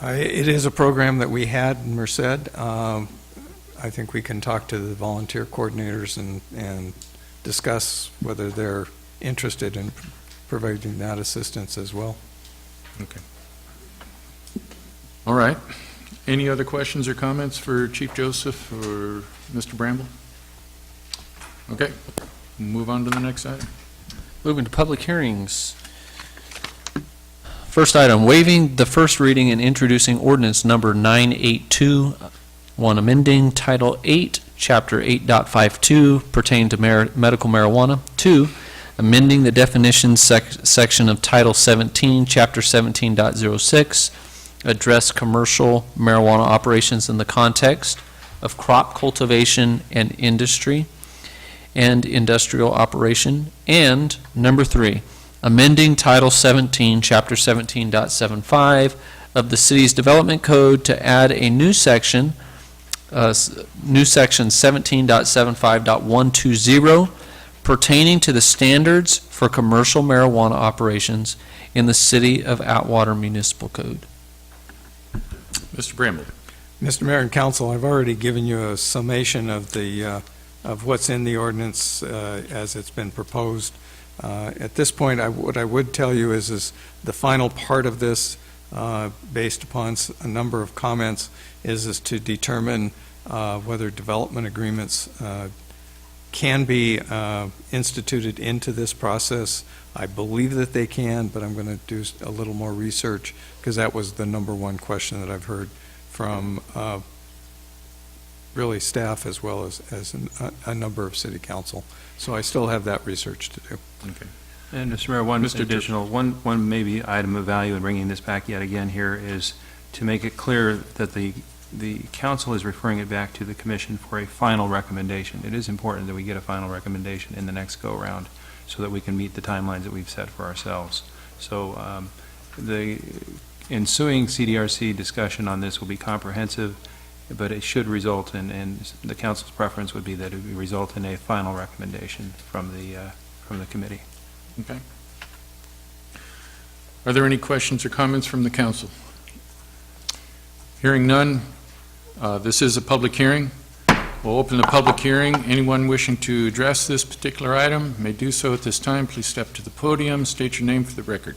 It is a program that we had in Merced. I think we can talk to the volunteer coordinators and discuss whether they're interested in providing that assistance as well. Okay. All right. Any other questions or comments for Chief Joseph or Mr. Bramble? Okay, move on to the next item. Moving to public hearings. First item, waiving the first reading and introducing ordinance number 982, one amending Title 8, Chapter 8.52 pertaining to medical marijuana. 2, amending the definitions section of Title 17, Chapter 17.06, address commercial marijuana operations in the context of crop cultivation and industry and industrial operation. And number 3, amending Title 17, Chapter 17.75 of the city's development code to add a new section new section 17.75.120 pertaining to the standards for commercial marijuana operations in the City of Atwater Municipal Code. Mr. Bramble. Mr. Mayor and Council, I've already given you a summation of the, of what's in the ordinance as it's been proposed. At this point, what I would tell you is the final part of this, based upon a number of comments, is to determine whether development agreements can be instituted into this process. I believe that they can, but I'm going to do a little more research, because that was the number one question that I've heard from really staff as well as a number of city council. So I still have that research to do. Okay. And Mr. Mayor, one Mr. additional, one maybe item of value in bringing this back yet again here is to make it clear that the council is referring it back to the commission for a final recommendation. It is important that we get a final recommendation in the next go-around so that we can meet the timelines that we've set for ourselves. So the ensuing CDRC discussion on this will be comprehensive, but it should result in, and the council's preference would be that it would result in a final recommendation from the committee. Okay. Are there any questions or comments from the council? Hearing none, this is a public hearing. We'll open the public hearing. Anyone wishing to address this particular item may do so at this time. Please step to the podium, state your name for the record.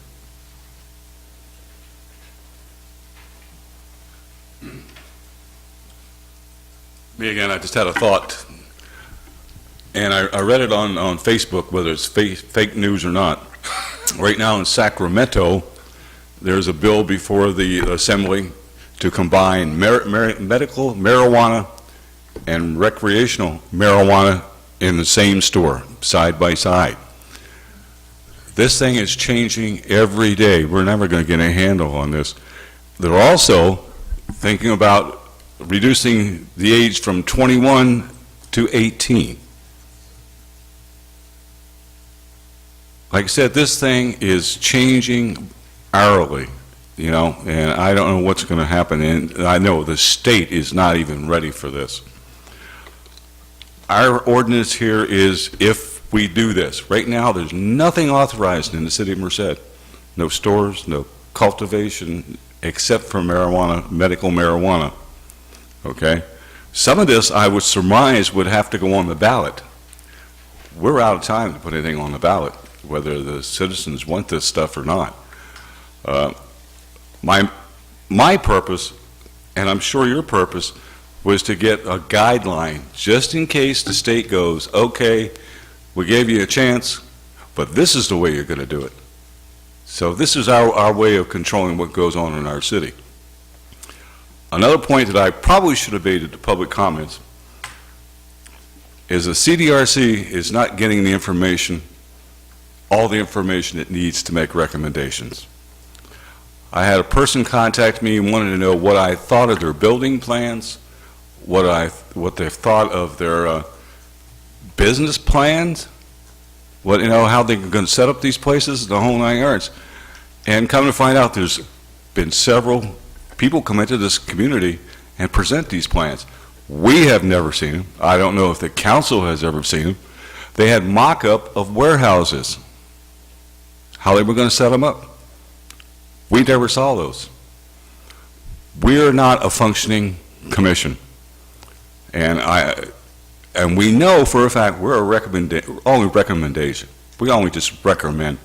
Me again, I just had a thought, and I read it on Facebook, whether it's fake news or not. Right now in Sacramento, there's a bill before the Assembly to combine medical marijuana and recreational marijuana in the same store, side by side. This thing is changing every day. We're never going to get a handle on this. They're also thinking about reducing the age from 21 to 18. Like I said, this thing is changing hourly, you know, and I don't know what's going to happen. And I know the state is not even ready for this. Our ordinance here is if we do this. Right now, there's nothing authorized in the city of Merced. No stores, no cultivation, except for marijuana, medical marijuana. Okay? Some of this, I would surmise, would have to go on the ballot. We're out of time to put anything on the ballot, whether the citizens want this stuff or not. My purpose, and I'm sure your purpose, was to get a guideline, just in case the state goes, okay, we gave you a chance, but this is the way you're going to do it. So this is our way of controlling what goes on in our city. Another point that I probably should have made at the public comments is the CDRC is not getting the information, all the information it needs to make recommendations. I had a person contact me and wanted to know what I thought of their building plans, what they thought of their business plans, how they're going to set up these places, the whole 9 yards. And come to find out, there's been several people come into this community and present these plans. We have never seen them. I don't know if the council has ever seen them. They had mock-up of warehouses, how they were going to set them up. We never saw those. We are not a functioning commission. And we know for a fact we're only recommendation. We only just recommend.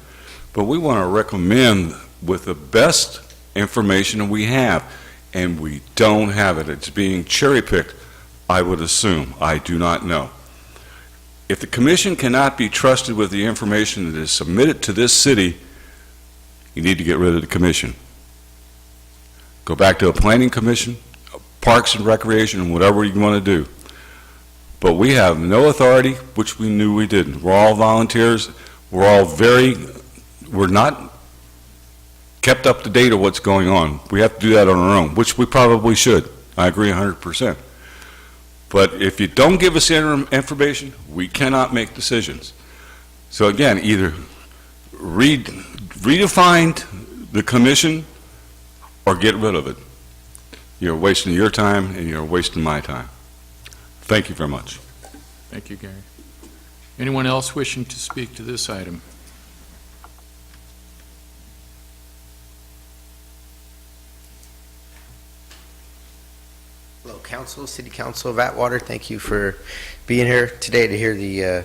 But we want to recommend with the best information we have, and we don't have it. It's being cherry-picked, I would assume. I do not know. If the commission cannot be trusted with the information that is submitted to this city, you need to get rid of the commission. Go back to a planning commission, parks and recreation, whatever you want to do. But we have no authority, which we knew we didn't. We're all volunteers. We're not kept up to date of what's going on. We have to do that on our own, which we probably should. I agree 100%. But if you don't give us information, we cannot make decisions. So again, either redefine the commission or get rid of it. You're wasting your time and you're wasting my time. Thank you very much. Thank you, Gary. Anyone else wishing to speak to this item? Hello, Council, City Council of Atwater. Thank you for being here today to hear the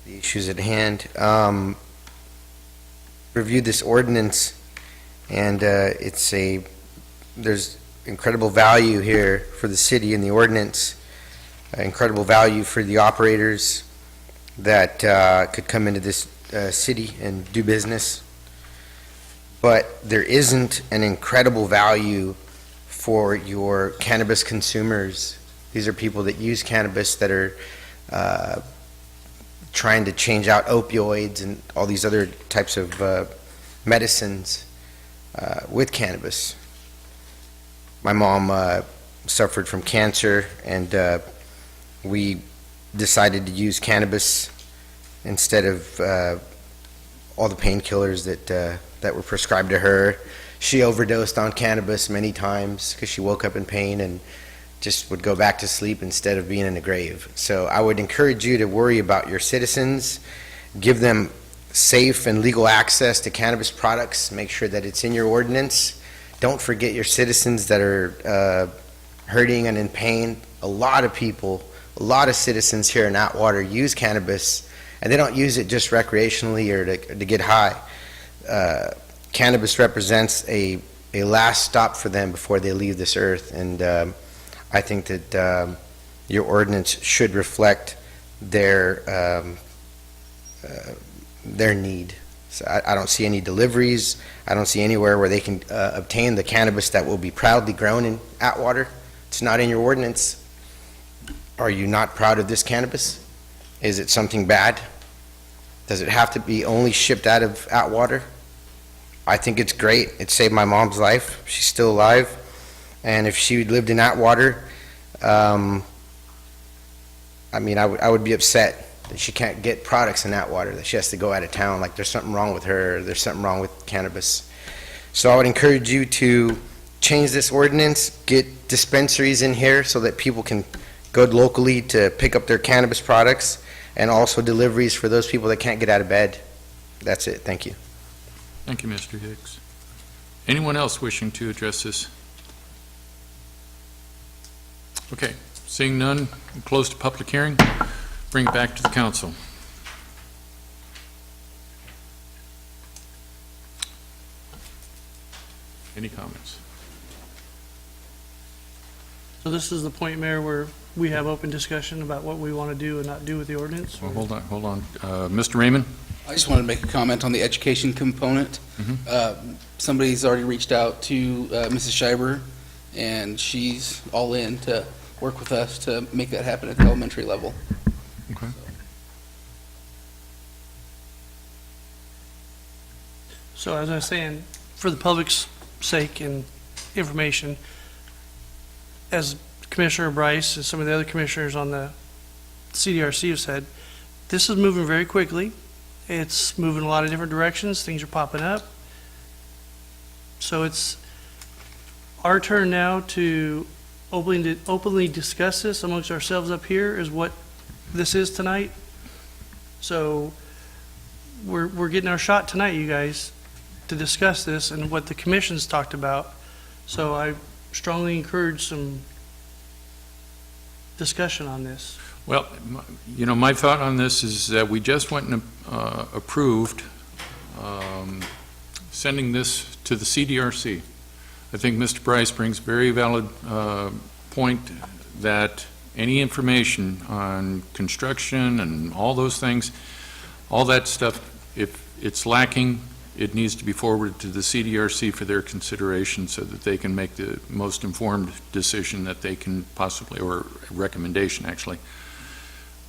issues at hand. Reviewed this ordinance, and there's incredible value here for the city in the ordinance, incredible value for the operators that could come into this city and do business. But there isn't an incredible value for your cannabis consumers. These are people that use cannabis that are trying to change out opioids and all these other types of medicines with cannabis. My mom suffered from cancer, and we decided to use cannabis instead of all the painkillers that were prescribed to her. She overdosed on cannabis many times because she woke up in pain and just would go back to sleep instead of being in a grave. So I would encourage you to worry about your citizens, give them safe and legal access to cannabis products, make sure that it's in your ordinance. Don't forget your citizens that are hurting and in pain. A lot of people, a lot of citizens here in Atwater use cannabis, and they don't use it just recreationally or to get high. Cannabis represents a last stop for them before they leave this earth, and I think that your ordinance should reflect their need. So I don't see any deliveries. I don't see anywhere where they can obtain the cannabis that will be proudly grown in Atwater. It's not in your ordinance. Are you not proud of this cannabis? Is it something bad? Does it have to be only shipped out of Atwater? I think it's great. It saved my mom's life. She's still alive. And if she lived in Atwater, I would be upset that she can't get products in Atwater, that she has to go out of town, like there's something wrong with her, or there's something wrong with cannabis. So I would encourage you to change this ordinance, get dispensaries in here so that people can go locally to pick up their cannabis products, and also deliveries for those people that can't get out of bed. That's it. Thank you. Thank you, Mr. Hicks. Anyone else wishing to address this? Okay, seeing none, close the public hearing. Bring it back to the council. Any comments? So this is the point, Mayor, where we have open discussion about what we want to do and not do with the ordinance? Well, hold on. Mr. Raymond? I just wanted to make a comment on the education component. Somebody's already reached out to Mrs. Schreiber, and she's all in to work with us to make that happen at the elementary level. Okay. So as I was saying, for the public's sake and information, as Commissioner Bryce and some of the other commissioners on the CDRC have said, this is moving very quickly. It's moving a lot of different directions. Things are popping up. So it's our turn now to openly discuss this amongst ourselves up here, is what this is tonight. So we're getting our shot tonight, you guys, to discuss this and what the commission's talked about. So I strongly encourage some discussion on this. Well, my thought on this is that we just went and approved sending this to the CDRC. I think Mr. Bryce brings a very valid point that any information on construction and all those things, all that stuff, if it's lacking, it needs to be forwarded to the CDRC for their consideration so that they can make the most informed decision that they can possibly, or recommendation actually.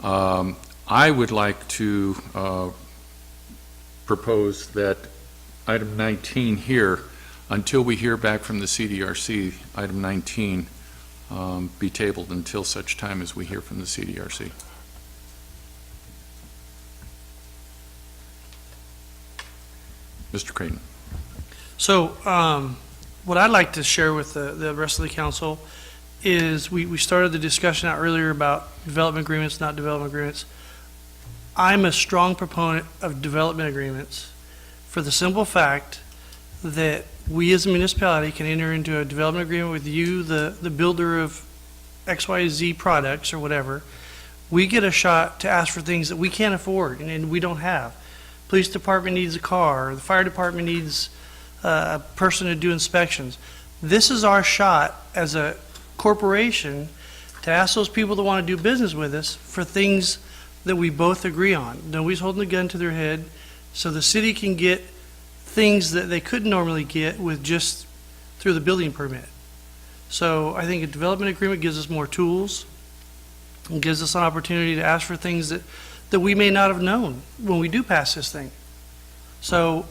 I would like to propose that item 19 here, until we hear back from the CDRC, item 19 be tabled until such time as we hear from the CDRC. Mr. Creighton. So what I'd like to share with the rest of the council is we started the discussion out earlier about development agreements, not development agreements. I'm a strong proponent of development agreements for the simple fact that we as a municipality can enter into a development agreement with you, the builder of XYZ products or whatever. We get a shot to ask for things that we can't afford and we don't have. Police department needs a car, the fire department needs a person to do inspections. This is our shot as a corporation to ask those people that want to do business with us for things that we both agree on. Nobody's holding a gun to their head, so the city can get things that they couldn't normally get with just through the building permit. So I think a development agreement gives us more tools and gives us an opportunity to ask for things that we may not have known when we do pass this thing. So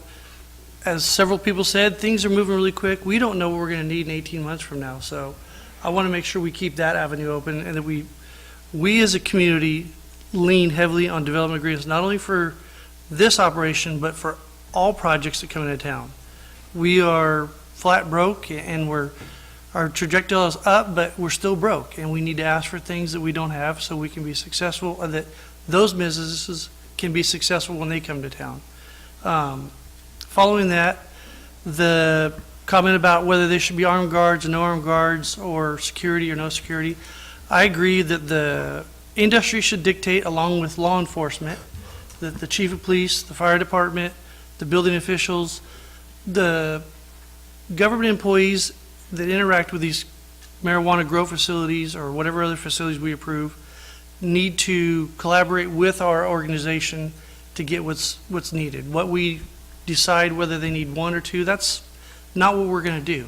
as several people said, things are moving really quick. We don't know what we're going to need in 18 months from now. So I want to make sure we keep that avenue open and that we as a community lean heavily on development agreements, not only for this operation, but for all projects that come into town. We are flat broke and our trajectory is up, but we're still broke, and we need to ask for things that we don't have so we can be successful, and that those businesses can be successful when they come to town. Following that, the comment about whether there should be armed guards or no armed guards, or security or no security, I agree that the industry should dictate, along with law enforcement, that the chief of police, the fire department, the building officials, the government employees that interact with these marijuana grow facilities or whatever other facilities we approve need to collaborate with our organization to get what's needed. What we decide whether they need one or two, that's not what we're going to do.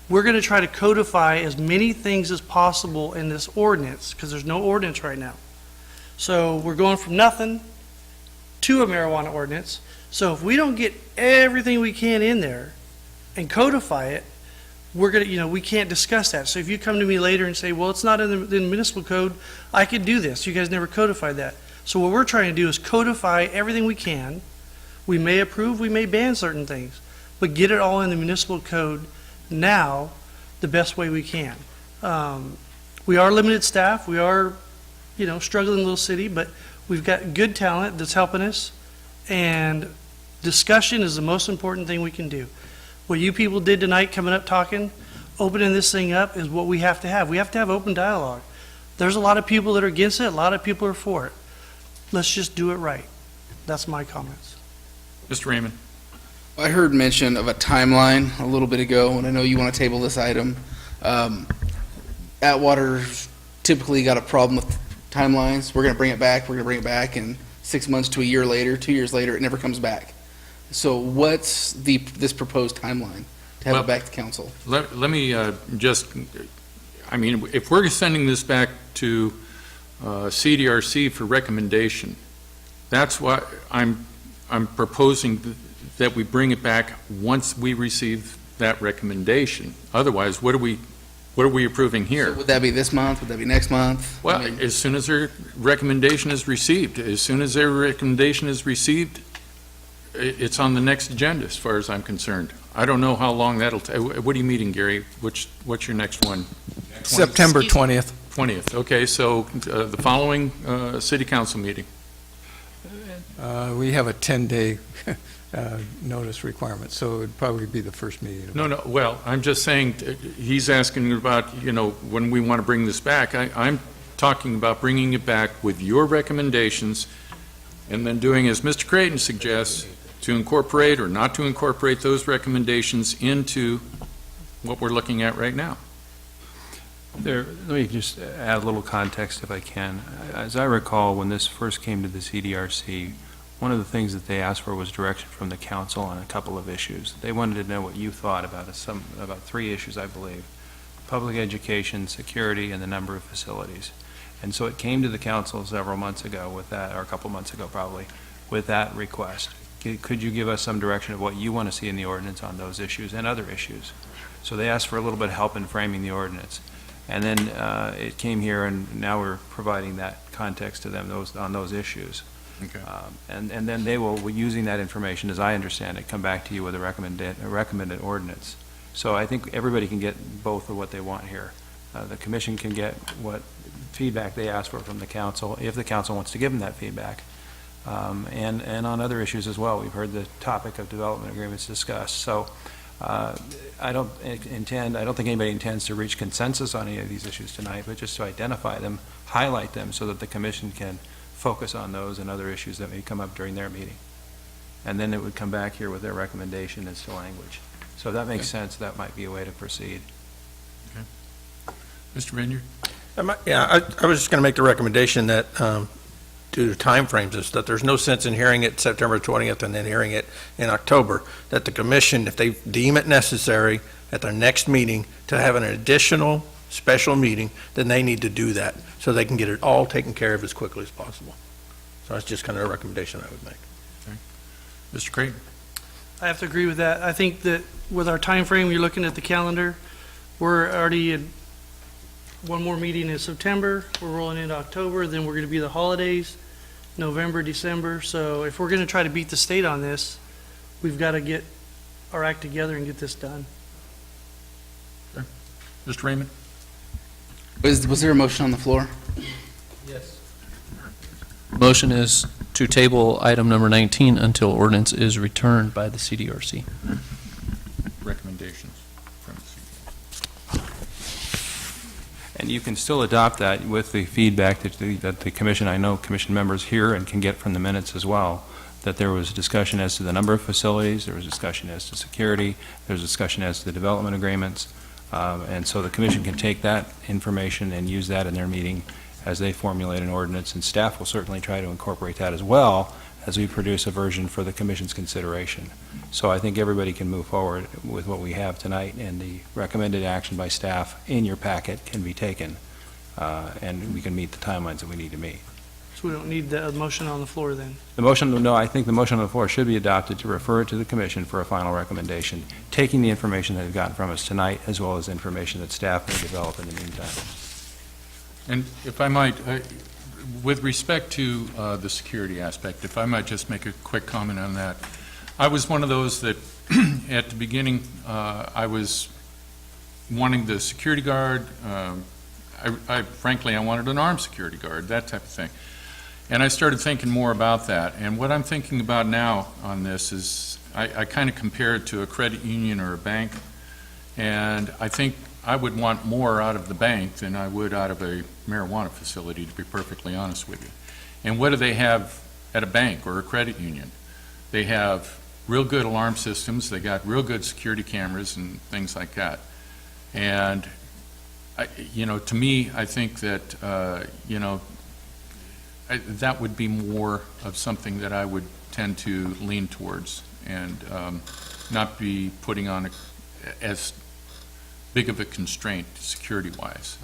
We're going to try to codify as many things as possible in this ordinance, because there's no ordinance right now. So we're going from nothing to a marijuana ordinance. So if we don't get everything we can in there and codify it, we're going to, we can't discuss that. So if you come to me later and say, well, it's not in the municipal code, I could do this. You guys never codified that. So what we're trying to do is codify everything we can. We may approve, we may ban certain things, but get it all in the municipal code now the best way we can. We are limited staff. We are, struggling little city, but we've got good talent that's helping us, and discussion is the most important thing we can do. What you people did tonight, coming up talking, opening this thing up, is what we have to have. We have to have open dialogue. There's a lot of people that are against it, a lot of people are for it. Let's just do it right. That's my comments. Mr. Raymond. I heard mention of a timeline a little bit ago, and I know you want to table this item. Atwater typically got a problem with timelines. We're going to bring it back, and 6 months to a year later, 2 years later, it never comes back. So what's this proposed timeline to have it back to council? Let me if we're sending this back to CDRC for recommendation, that's why I'm proposing that we bring it back once we receive that recommendation. Otherwise, what are we approving here? So would that be this month? Would that be next month? Well, as soon as their recommendation is received. As soon as their recommendation is received, it's on the next agenda, as far as I'm concerned. I don't know how long that'll take. What are you meeting, Gary? What's your next one? September 20th. 20th. Okay, so the following city council meeting. We have a 10-day notice requirement, so it'd probably be the first meeting. No, well, I'm just saying, he's asking about, when we want to bring this back. I'm talking about bringing it back with your recommendations, and then doing as Mr. Creighton suggests, to incorporate or not to incorporate those recommendations into what we're looking at right now. Let me just add a little context if I can. As I recall, when this first came to the CDRC, one of the things that they asked for was direction from the council on a couple of issues. They wanted to know what you thought about about 3 issues, I believe: public education, security, and the number of facilities. And so it came to the council several months ago with that, or a couple months ago probably, with that request. Could you give us some direction of what you want to see in the ordinance on those issues and other issues? So they asked for a little bit of help in framing the ordinance. And then it came here, and now we're providing that context to them on those issues. Okay. And then they will, using that information, as I understand it, come back to you with a recommended ordinance. So I think everybody can get both of what they want here. The commission can get what feedback they ask for from the council, if the council wants to give them that feedback. And on other issues as well. We've heard the topic of development agreements discussed. So I don't think anybody intends to reach consensus on any of these issues tonight, but just to identify them, highlight them so that the commission can focus on those and other issues that may come up during their meeting. And then it would come back here with their recommendation as to language. So if that makes sense, that might be a way to proceed. Mr. Vineyard? Yeah, I was just going to make the recommendation that, due to timeframes, is that there's no sense in hearing it September 20th and then hearing it in October, that the commission, if they deem it necessary at their next meeting to have an additional special meeting, then they need to do that, so they can get it all taken care of as quickly as possible. So that's just kind of a recommendation I would make. Mr. Creighton? I have to agree with that. I think that with our time frame, you're looking at the calendar, we're already in one more meeting in September, we're rolling into October, then we're going to be the holidays, November, December. So if we're going to try to beat the state on this, we've got to get our act together and get this done. Mr. Raymond? Was there a motion on the floor? Yes. Motion is to table item number 19 until ordinance is returned by the CDRC. Recommendations from the CDRC. And you can still adopt that with the feedback that the commission, I know commission members hear and can get from the minutes as well, that there was discussion as to the number of facilities, there was discussion as to security, there was discussion as to the development agreements, and so the commission can take that information and use that in their meeting as they formulate an ordinance, and staff will certainly try to incorporate that as well as we produce a version for the commission's consideration. So I think everybody can move forward with what we have tonight, and the recommended action by staff in your packet can be taken, and we can meet the timelines that we need to meet. So we don't need the motion on the floor then? The motion, no, I think the motion on the floor should be adopted to refer it to the commission for a final recommendation, taking the information that they've gotten from us tonight, as well as information that staff may develop in the meantime. And if I might, with respect to the security aspect, if I might just make a quick comment on that. I was one of those that, at the beginning, I was wanting the security guard. Frankly, I wanted an armed security guard, that type of thing. And I started thinking more about that. And what I'm thinking about now on this is, I kind of compare it to a credit union or a bank. And I think I would want more out of the bank than I would out of a marijuana facility, to be perfectly honest with you. And what do they have at a bank or a credit union? They have real good alarm systems, they got real good security cameras and things like that. And, to me, I think that, that would be more of something that I would tend to lean towards and not be putting on as big of a constraint security-wise.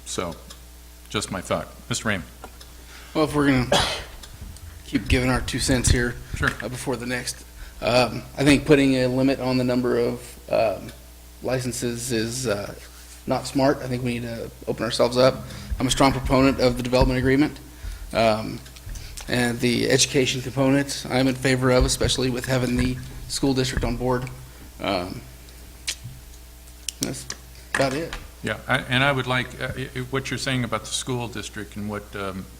So, just my thought. Mr. Raymond. Well, if we're going to keep giving our 2 cents here Sure. Before the next, I think putting a limit on the number of licenses is not smart. I think we need to open ourselves up. I'm a strong proponent of the development agreement. And the education component, I'm in favor of, especially with having the school district on board. That's about it. Yeah, and I would like, what you're saying about the school district and what,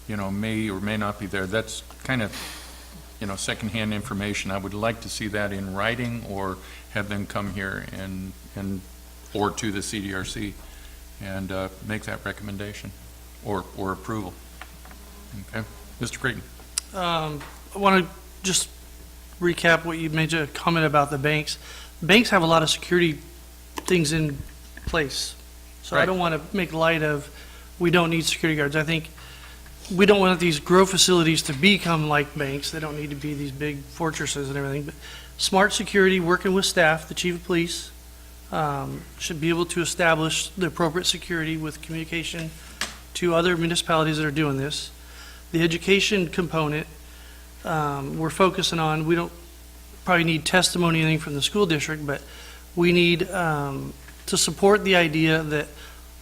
may or may not be there, that's kind of, secondhand information. I would like to see that in writing or have them come here or to the CDRC and make that recommendation or approval. Okay. Mr. Creighton. I want to just recap what you made a comment about the banks. Banks have a lot of security things in place. So Right. I don't want to make light of, we don't need security guards. I think we don't want these grow facilities to become like banks. They don't need to be these big fortresses and everything. But smart security, working with staff, the chief of police, should be able to establish the appropriate security with communication to other municipalities that are doing this. The education component, we're focusing on, we don't probably need testimony or anything from the school district, but we need to support the idea that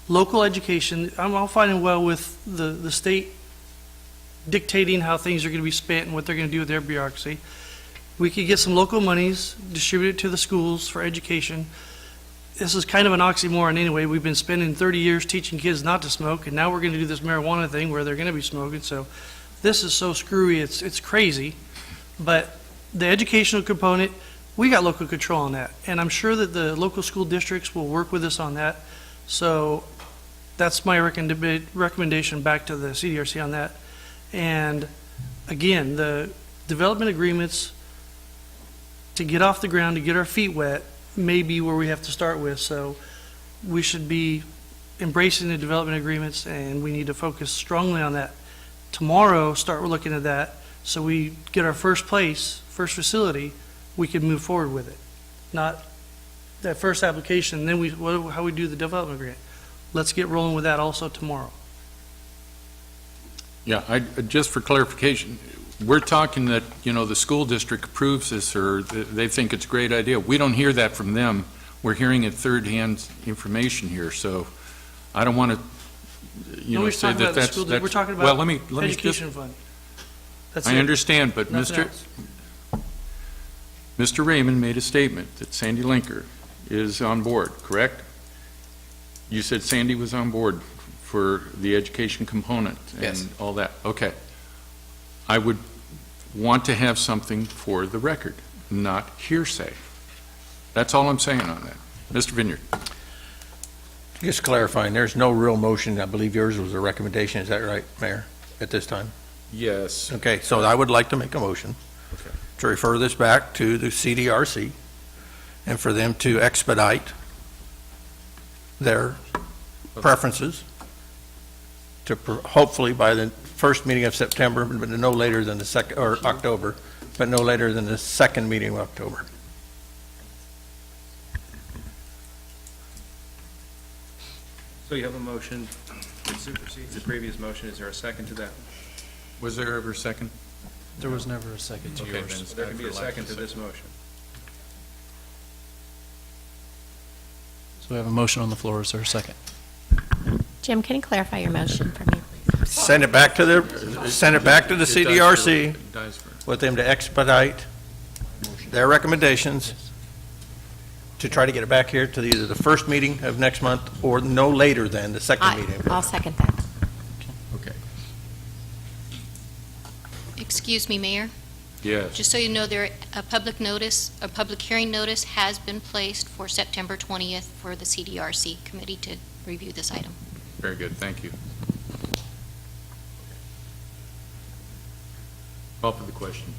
local education, I'm all fine and well with the state dictating how things are going to be spent and what they're going to do with their bureaucracy. We could get some local monies, distribute it to the schools for education. this is kind of an oxymoron anyway. We've been spending 30 years teaching kids not to smoke, and now we're going to do this marijuana thing where they're going to be smoking. So this is so screwy, it's crazy. But the educational component, we got local control on that, and I'm sure that the local school districts will work with us on that. So that's my recommendation back to the CDRC on that. And again, the development agreements to get off the ground, to get our feet wet, may be where we have to start with. So we should be embracing the development agreements, and we need to focus strongly on that. Tomorrow, start looking at that, so we get our first facility, we can move forward with it. Not that first application, then how we do the development agreement. Let's get rolling with that also tomorrow. Yeah, just for clarification, we're talking that, the school district approves this, or they think it's a great idea. We don't hear that from them. We're hearing it third-hand information here, so I don't want to, Nobody's say talking about the school district. We're talking about education fund. That's I it. understand, but Nothing else. Mr. Raymond made a statement that Sandy Linker is on board, correct? You said Sandy was on board for the education component and all that. Okay. I would want to have something for the record, not hearsay. That's all I'm saying on that. Mr. Vineyard. Just clarifying, there's no real motion. I believe yours was a recommendation. Is that right, Mayor, at this time? Yes. Okay, so I would like to make a motion to refer this back to the CDRC and for them to expedite their preferences to hopefully by the first meeting of September, but no later than the second, or October, but no later than the second meeting of October. So you have a motion that supersedes the previous motion. Is there a second to that? Was there ever a second? There was never a second to Okay, yours. then There can be a second to this motion. So we have a motion on the floor. Is there a second? Jim, can you clarify your motion for me? Send it back to the CDRC with them to expedite their recommendations to try to get it back here to either the first meeting of next month or no later than the second meeting. I'll second that. Okay. Excuse me, Mayor. Yes. Just so you know, a public hearing notice has been placed for September 20th for the CDRC committee to review this item. Very good. Thank you. Call for the question.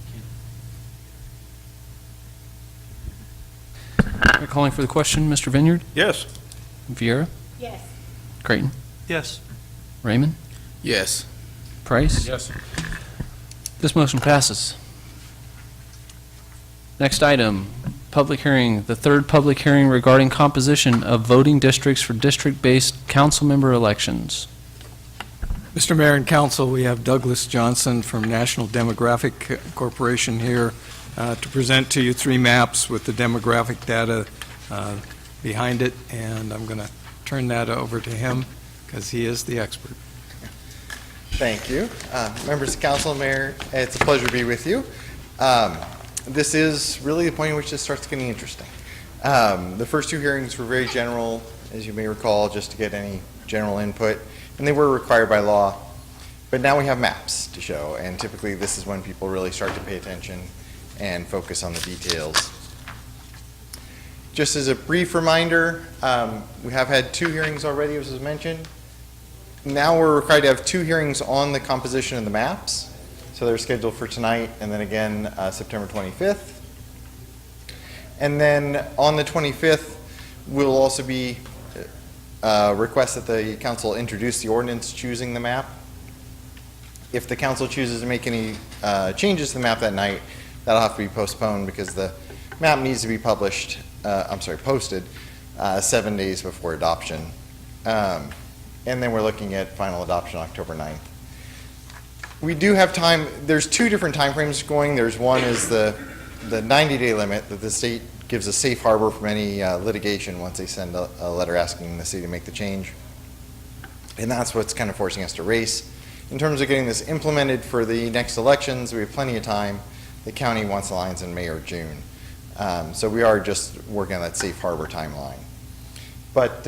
We're calling for the question. Mr. Vineyard? Yes. Vieira? Yes. Creighton? Yes. Raymond? Yes. Price? Yes. This motion passes. Next item, public hearing, the third public hearing regarding composition of voting districts for district-based council member elections. Mr. Mayor and Council, we have Douglas Johnson from National Demographic Corporation here to present to you 3 maps with the demographic data behind it, and I'm going to turn that over to him because he is the expert. Thank you. Members of Council, Mayor, it's a pleasure to be with you. This is really the point at which this starts getting interesting. The first 2 hearings were very general, as you may recall, just to get any general input, and they were required by law. But now we have maps to show, and typically this is when people really start to pay attention and focus on the details. Just as a brief reminder, we have had 2 hearings already, as was mentioned. Now we're required to have 2 hearings on the composition of the maps. So they're scheduled for tonight and then again September 25th. And then on the 25th, we'll also be request that the council introduce the ordinance choosing the map. If the council chooses to make any changes to the map that night, that'll have to be postponed because the map needs to be posted 7 days before adoption. And then we're looking at final adoption October 9th. We do have time. There's 2 different timeframes going. There's one is the 90-day limit that the state gives a safe harbor from any litigation once they send a letter asking the city to make the change. And that's what's kind of forcing us to race. In terms of getting this implemented for the next elections, we have plenty of time. The county wants the lines in May or June. So we are just working on that safe harbor timeline. But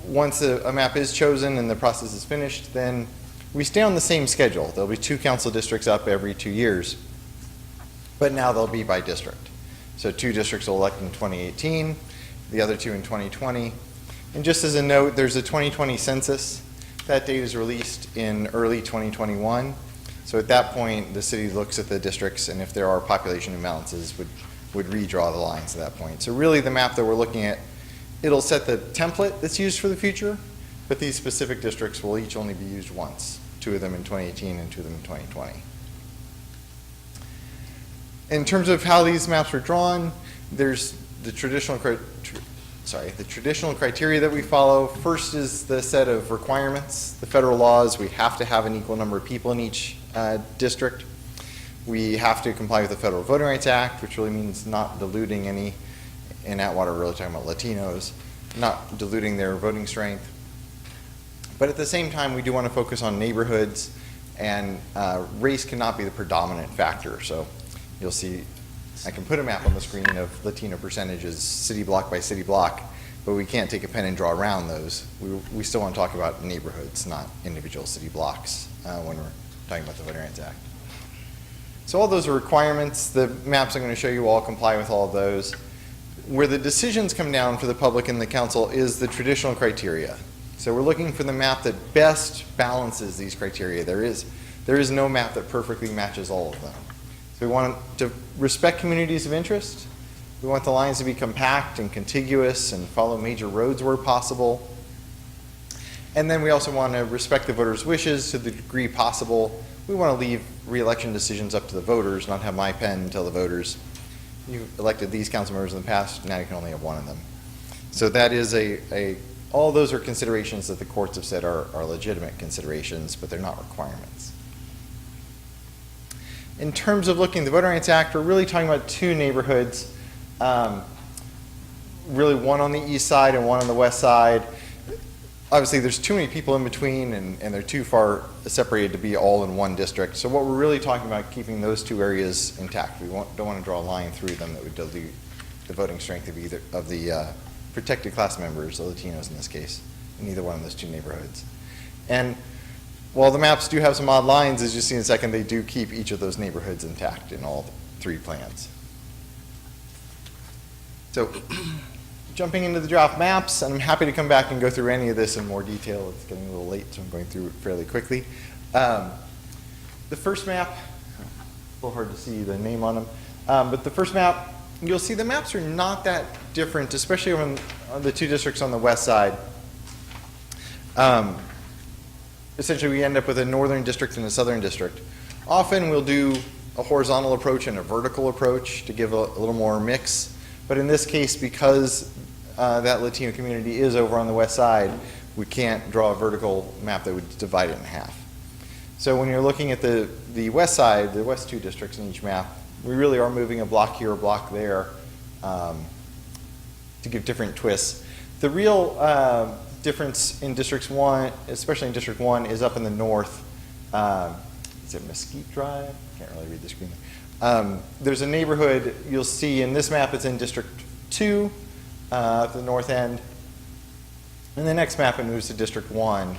once a map is chosen and the process is finished, then we stay on the same schedule. There'll be 2 council districts up every 2 years, but now they'll be by district. So 2 districts will elect in 2018, the other 2 in 2020. And just as a note, there's a 2020 census. That date is released in early 2021. So at that point, the city looks at the districts, and if there are population imbalances, would redraw the lines at that point. So really, the map that we're looking at, it'll set the template that's used for the future, but these specific districts will each only be used once, 2 of them in 2018 and 2 of them in 2020. In terms of how these maps were drawn, there's the traditional criteria that we follow. First is the set of requirements. The federal laws, we have to have an equal number of people in each district. We have to comply with the Federal Voting Rights Act, which really means not diluting any, in Atwater we're really talking about Latinos, not diluting their voting strength. But at the same time, we do want to focus on neighborhoods, and race cannot be the predominant factor. So you'll see, I can put a map on the screen of Latino percentages city block by city block, but we can't take a pen and draw around those. We still want to talk about neighborhoods, not individual city blocks when we're talking about the Voting Rights Act. So all those are requirements. The maps I'm going to show you all comply with all of those. Where the decisions come down for the public and the council is the traditional criteria. So we're looking for the map that best balances these criteria. There is no map that perfectly matches all of them. So we want to respect communities of interest. We want the lines to be compact and contiguous and follow major roads where possible. And then we also want to respect the voters' wishes to the degree possible. We want to leave re-election decisions up to the voters, not have my pen tell the voters, you elected these council members in the past, now you can only have one of them. So that is all those are considerations that the courts have said are legitimate considerations, but they're not requirements. In terms of looking at the Voting Rights Act, we're really talking about 2 neighborhoods, really one on the east side and one on the west side. Obviously, there's too many people in between, and they're too far separated to be all in one district. So what we're really talking about, keeping those 2 areas intact. We don't want to draw a line through them that would dilute the voting strength of either of the protected class members, the Latinos in this case, in either one of those 2 neighborhoods. And while the maps do have some odd lines, as you see in a second, they do keep each of those neighborhoods intact in all 3 plans. So jumping into the draft maps, and I'm happy to come back and go through any of this in more detail. It's getting a little late, so I'm going through it fairly quickly. The first map, a little hard to see the name on them, but the first map, you'll see the maps are not that different, especially on the 2 districts on the west side. Essentially, we end up with a northern district and a southern district. Often we'll do a horizontal approach and a vertical approach to give a little more mix. But in this case, because that Latino community is over on the west side, we can't draw a vertical map that would divide it in half. So when you're looking at the west side, the west 2 districts in each map, we really are moving a block here, a block there to give different twists. The real difference in District 1, especially in District 1, is up in the north. Is it Mesquite Drive? Can't really read the screen. There's a neighborhood you'll see in this map. It's in District 2 at the north end. In the next map, it moves to District 1.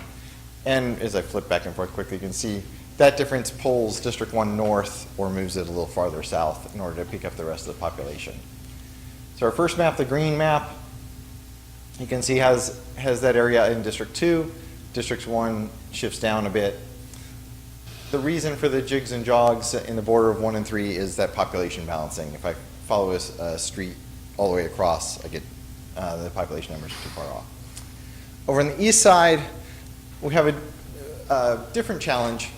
And as I flip back and forth quickly, you can see that difference pulls District 1 north or moves it a little farther south in order to pick up the rest of the population. So our first map, the green map, you can see has that area in District 2. District 1 shifts down a bit. The reason for the jigs and jogs in the border of 1 and 3 is that population balancing. If I follow a street all the way across, I get the population numbers too far off. Over on the east side, we have a different challenge.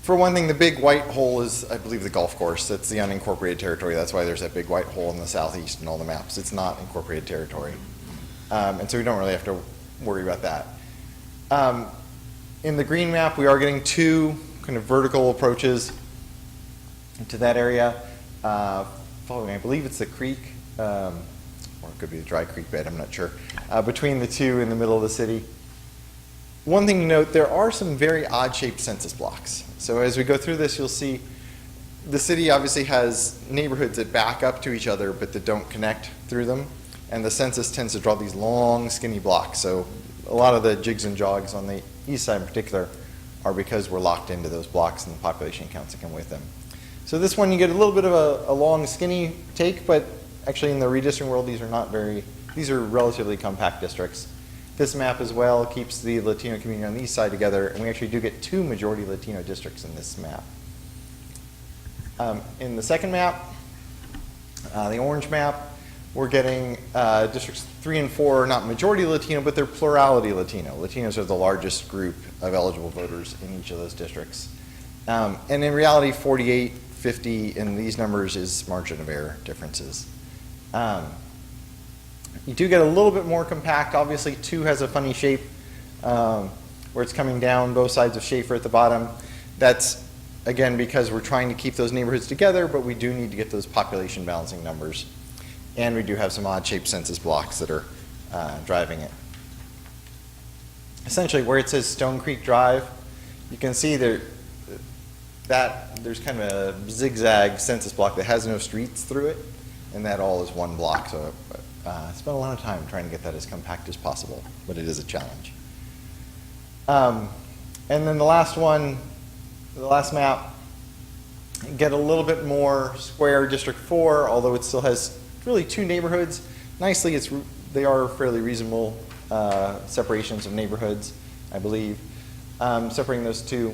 For one thing, the big white hole is, I believe, the golf course. That's the unincorporated territory. That's why there's that big white hole in the southeast in all the maps. It's not incorporated territory. And so we don't really have to worry about that. In the green map, we are getting 2 kind of vertical approaches to that area. Following, I believe it's the creek, or it could be the dry creek bed, I'm not sure, between the 2 in the middle of the city. One thing to note, there are some very odd-shaped census blocks. So as we go through this, you'll see the city obviously has neighborhoods that back up to each other, but that don't connect through them. and the census tends to draw these long, skinny blocks. So a lot of the jigs and jogs on the east side in particular are because we're locked into those blocks and the population counts that come with them. So this one, you get a little bit of a long, skinny take, but actually in the redistricting world, these are relatively compact districts. This map as well keeps the Latino community on the east side together, and we actually do get 2 majority Latino districts in this map. In the second map, the orange map, we're getting districts 3 and 4 are not majority Latino, but they're plurality Latino. Latinos are the largest group of eligible voters in each of those districts. And in reality, 48, 50 in these numbers is margin of error differences. You do get a little bit more compact. Obviously, 2 has a funny shape where it's coming down both sides of Schaefer at the bottom. That's, again, because we're trying to keep those neighborhoods together, but we do need to get those population balancing numbers. And we do have some odd-shaped census blocks that are driving it. Essentially, where it says Stone Creek Drive, you can see that there's kind of a zigzag census block that has no streets through it, and that all is one block. So I spent a lot of time trying to get that as compact as possible, but it is a challenge. And then the last one, the last map, get a little bit more square District 4, although it still has really 2 neighborhoods. Nicely, they are fairly reasonable separations of neighborhoods, I believe. Separating those 2.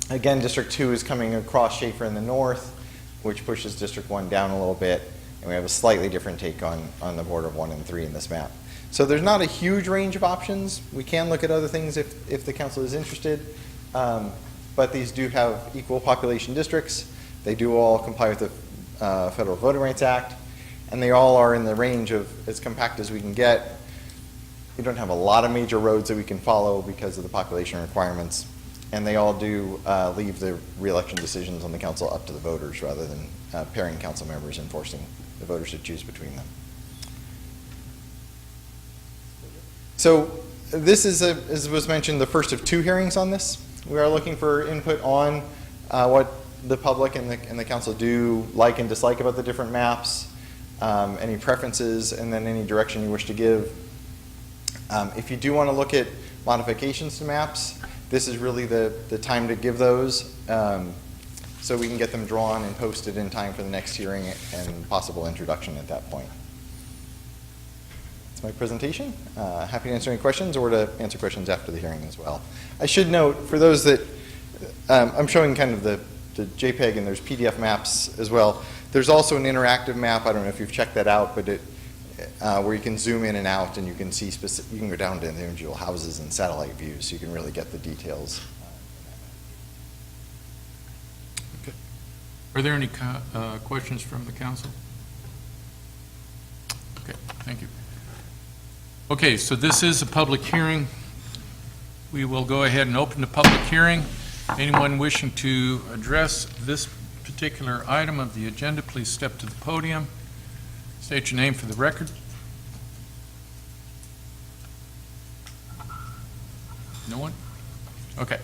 Again, District 2 is coming across Schaefer in the north, which pushes District 1 down a little bit, and we have a slightly different take on the border of 1 and 3 in this map. So there's not a huge range of options. We can look at other things if the council is interested, but these do have equal population districts. They do all comply with the Federal Voting Rights Act, and they all are in the range of as compact as we can get. We don't have a lot of major roads that we can follow because of the population requirements, and they all do leave the re-election decisions on the council up to the voters rather than pairing council members and forcing the voters to choose between them. So this is, as was mentioned, the first of 2 hearings on this. We are looking for input on what the public and the council do like and dislike about the different maps, any preferences, and then any direction you wish to give. If you do want to look at modifications to maps, this is really the time to give those so we can get them drawn and posted in time for the next hearing and possible introduction at that point. That's my presentation. Happy to answer any questions or to answer questions after the hearing as well. I should note, for those that, I'm showing kind of the JPEG and there's PDF maps as well. There's also an interactive map. I don't know if you've checked that out, but where you can zoom in and out and you can see you can go down to the individual houses and satellite views, so you can really get the details. Okay. Are there any questions from the council? Okay, thank you. Okay, so this is a public hearing. We will go ahead and open the public hearing. Anyone wishing to address this particular item of the agenda, please step to the podium. State your name for the record. No one? Okay.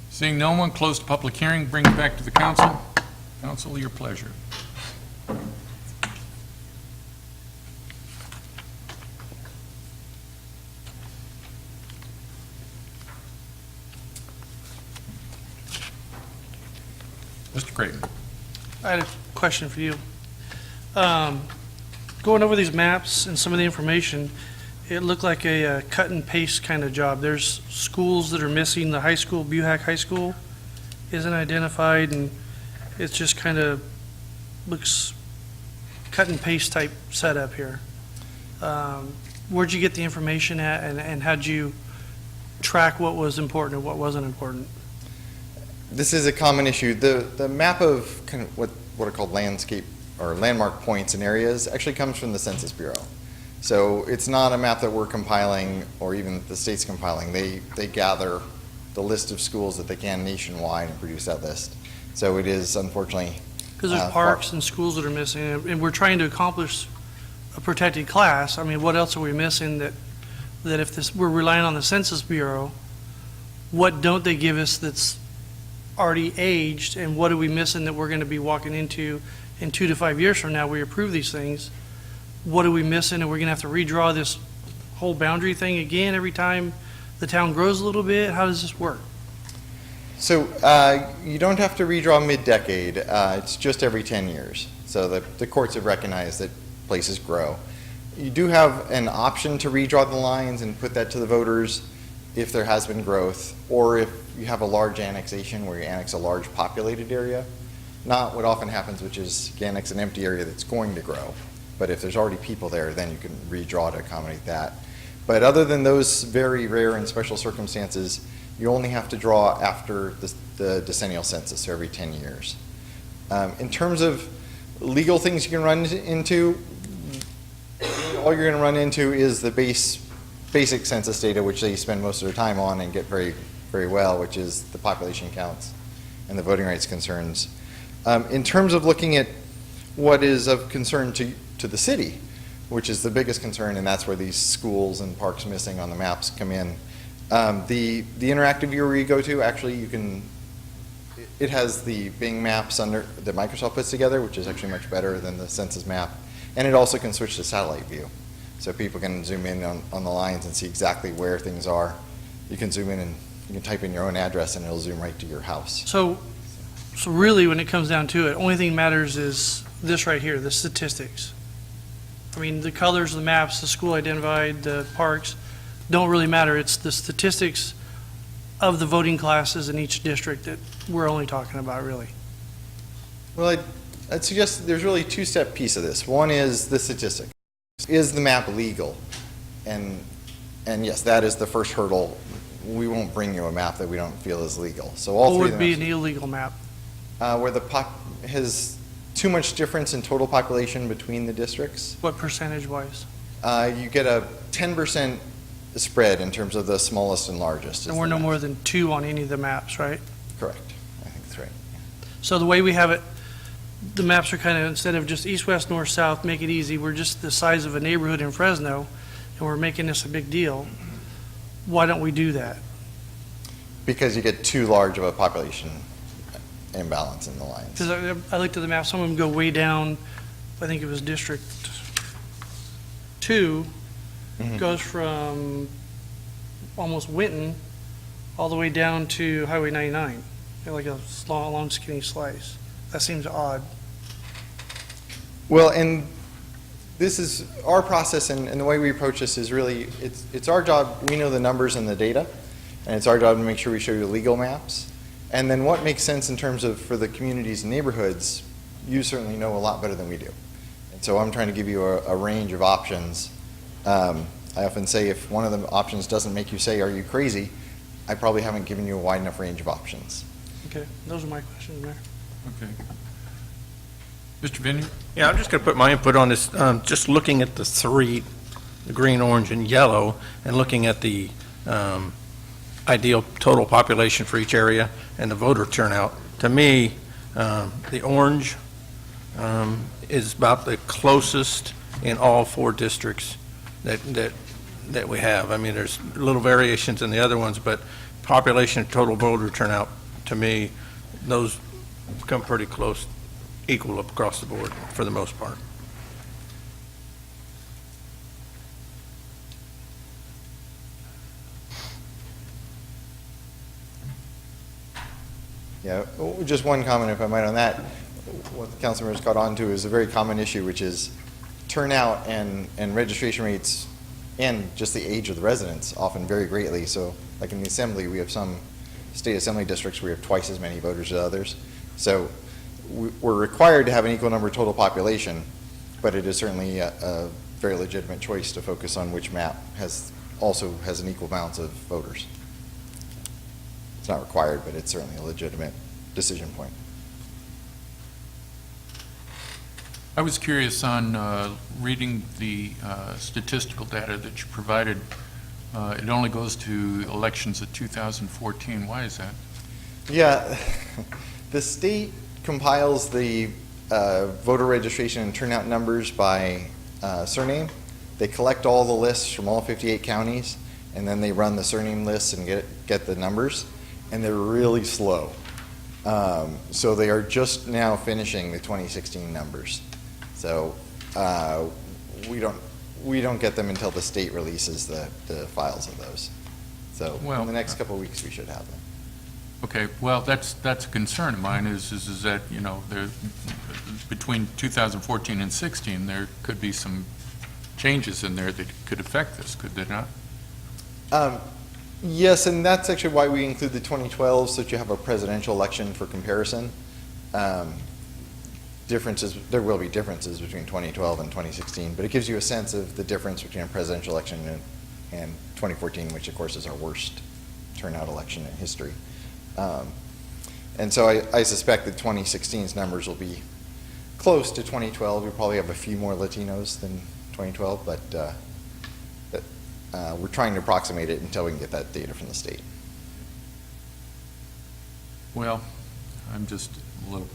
Seeing no one, close the public hearing, bring it back to the council. Council, your pleasure. Mr. Creighton. I had a question for you. Going over these maps and some of the information, it looked like a cut and paste kind of job. There's schools that are missing. The high school, Buhack High School, isn't identified, and it's just kind of looks cut and paste type setup here. Where'd you get the information at, and how'd you track what was important and what wasn't important? This is a common issue. The map of kind of what are called landscape or landmark points and areas actually comes from the Census Bureau. So it's not a map that we're compiling or even the state's compiling. They gather the list of schools that they can nationwide and produce that list. So it is unfortunately Because there's parks and schools that are missing, and we're trying to accomplish a protected class. I mean, what else are we missing that if we're relying on the Census Bureau, what don't they give us that's already aged, and what are we missing that we're going to be walking into in 2 to 5 years from now? We approve these things what are we missing? And we're going to have to redraw this whole boundary thing again every time the town grows a little bit? How does this work? So you don't have to redraw mid-decade. It's just every 10 years. So the courts have recognized that places grow. You do have an option to redraw the lines and put that to the voters if there has been growth, or if you have a large annexation where you annex a large populated area. Not what often happens, which is you annex an empty area that's going to grow. But if there's already people there, then you can redraw to accommodate that. But other than those very rare and special circumstances, you only have to draw after the decennial census, so every 10 years. In terms of legal things you can run into, all you're going to run into is the basic census data, which they spend most of their time on and get very, very well, which is the population counts and the voting rights concerns. In terms of looking at what is of concern to the city, which is the biggest concern, and that's where these schools and parks missing on the maps come in. The interactive viewer you go to, actually it has the Bing maps that Microsoft puts together, which is actually much better than the census map. And it also can switch to satellite view. So people can zoom in on the lines and see exactly where things are. You can zoom in and you can type in your own address and it'll zoom right to your house. So really, when it comes down to it, only thing matters is this right here, the statistics. I mean, the colors, the maps, the school identified, the parks, don't really matter. It's the statistics of the voting classes in each district that we're only talking about, really. Well, I'd suggest there's really a two-step piece of this. One is the statistic. Is the map legal? And yes, that is the first hurdle. We won't bring you a map that we don't feel is legal. So all What three would be an illegal map? where the has too much difference in total population between the districts. What percentage-wise? You get a 10% spread in terms of the smallest and largest. And we're no more than 2 on any of the maps, right? Correct. I think that's right. So the way we have it, the maps are kind of, instead of just east, west, north, south, make it easy, we're just the size of a neighborhood in Fresno, and we're making this a big deal. Why don't we do that? Because you get too large of a population imbalance in the lines. Because I looked at the map, some of them go way down, I think it was District 2, goes from almost Winton all the way down to Highway 99, like a long, skinny slice. That seems odd. Well, and this is our process, and the way we approach this is really, it's our job, we know the numbers and the data, and it's our job to make sure we show you legal maps. And then what makes sense in terms of, for the communities and neighborhoods, you certainly know a lot better than we do. And so I'm trying to give you a range of options. I often say if one of the options doesn't make you say, are you crazy, I probably haven't given you a wide enough range of options. Okay, those are my questions, Mayor. Okay. Mr. Vineyard? Yeah, I'm just going to put my input on this. Just looking at the three, the green, orange, and yellow, and looking at the ideal total population for each area and the voter turnout, to me, the orange is about the closest in all 4 districts that we have. I mean, there's little variations in the other ones, but population and total voter turnout, to me, those come pretty close, equal across the board for the most part. Yeah, just one comment, if I might, on that. What the council members got onto is a very common issue, which is turnout and registration rates and just the age of the residents often vary greatly. So like in the assembly, we have some state assembly districts where we have twice as many voters as others. So we're required to have an equal number of total population, but it is certainly a very legitimate choice to focus on which map also has an equal balance of voters. It's not required, but it's certainly a legitimate decision point. I was curious on reading the statistical data that you provided. It only goes to elections of 2014. Why is that? Yeah, the state compiles the voter registration and turnout numbers by surname. They collect all the lists from all 58 counties, and then they run the surname lists and get the numbers, and they're really slow. So they are just now finishing the 2016 numbers. So we don't get them until the state releases the files of those. So Well, in the next couple of weeks, we should have them. Okay, well, that's a concern of mine is that, there, between 2014 and 16, there could be some changes in there that could affect this, could there not? Yes, and that's actually why we include the 2012, so that you have a presidential election for comparison. There will be differences between 2012 and 2016, but it gives you a sense of the difference between a presidential election and 2014, which of course is our worst turnout election in history. And so I suspect that 2016's numbers will be close to 2012. We'll probably have a few more Latinos than 2012, but we're trying to approximate it until we can get that data from the state. Well, I'm just a little,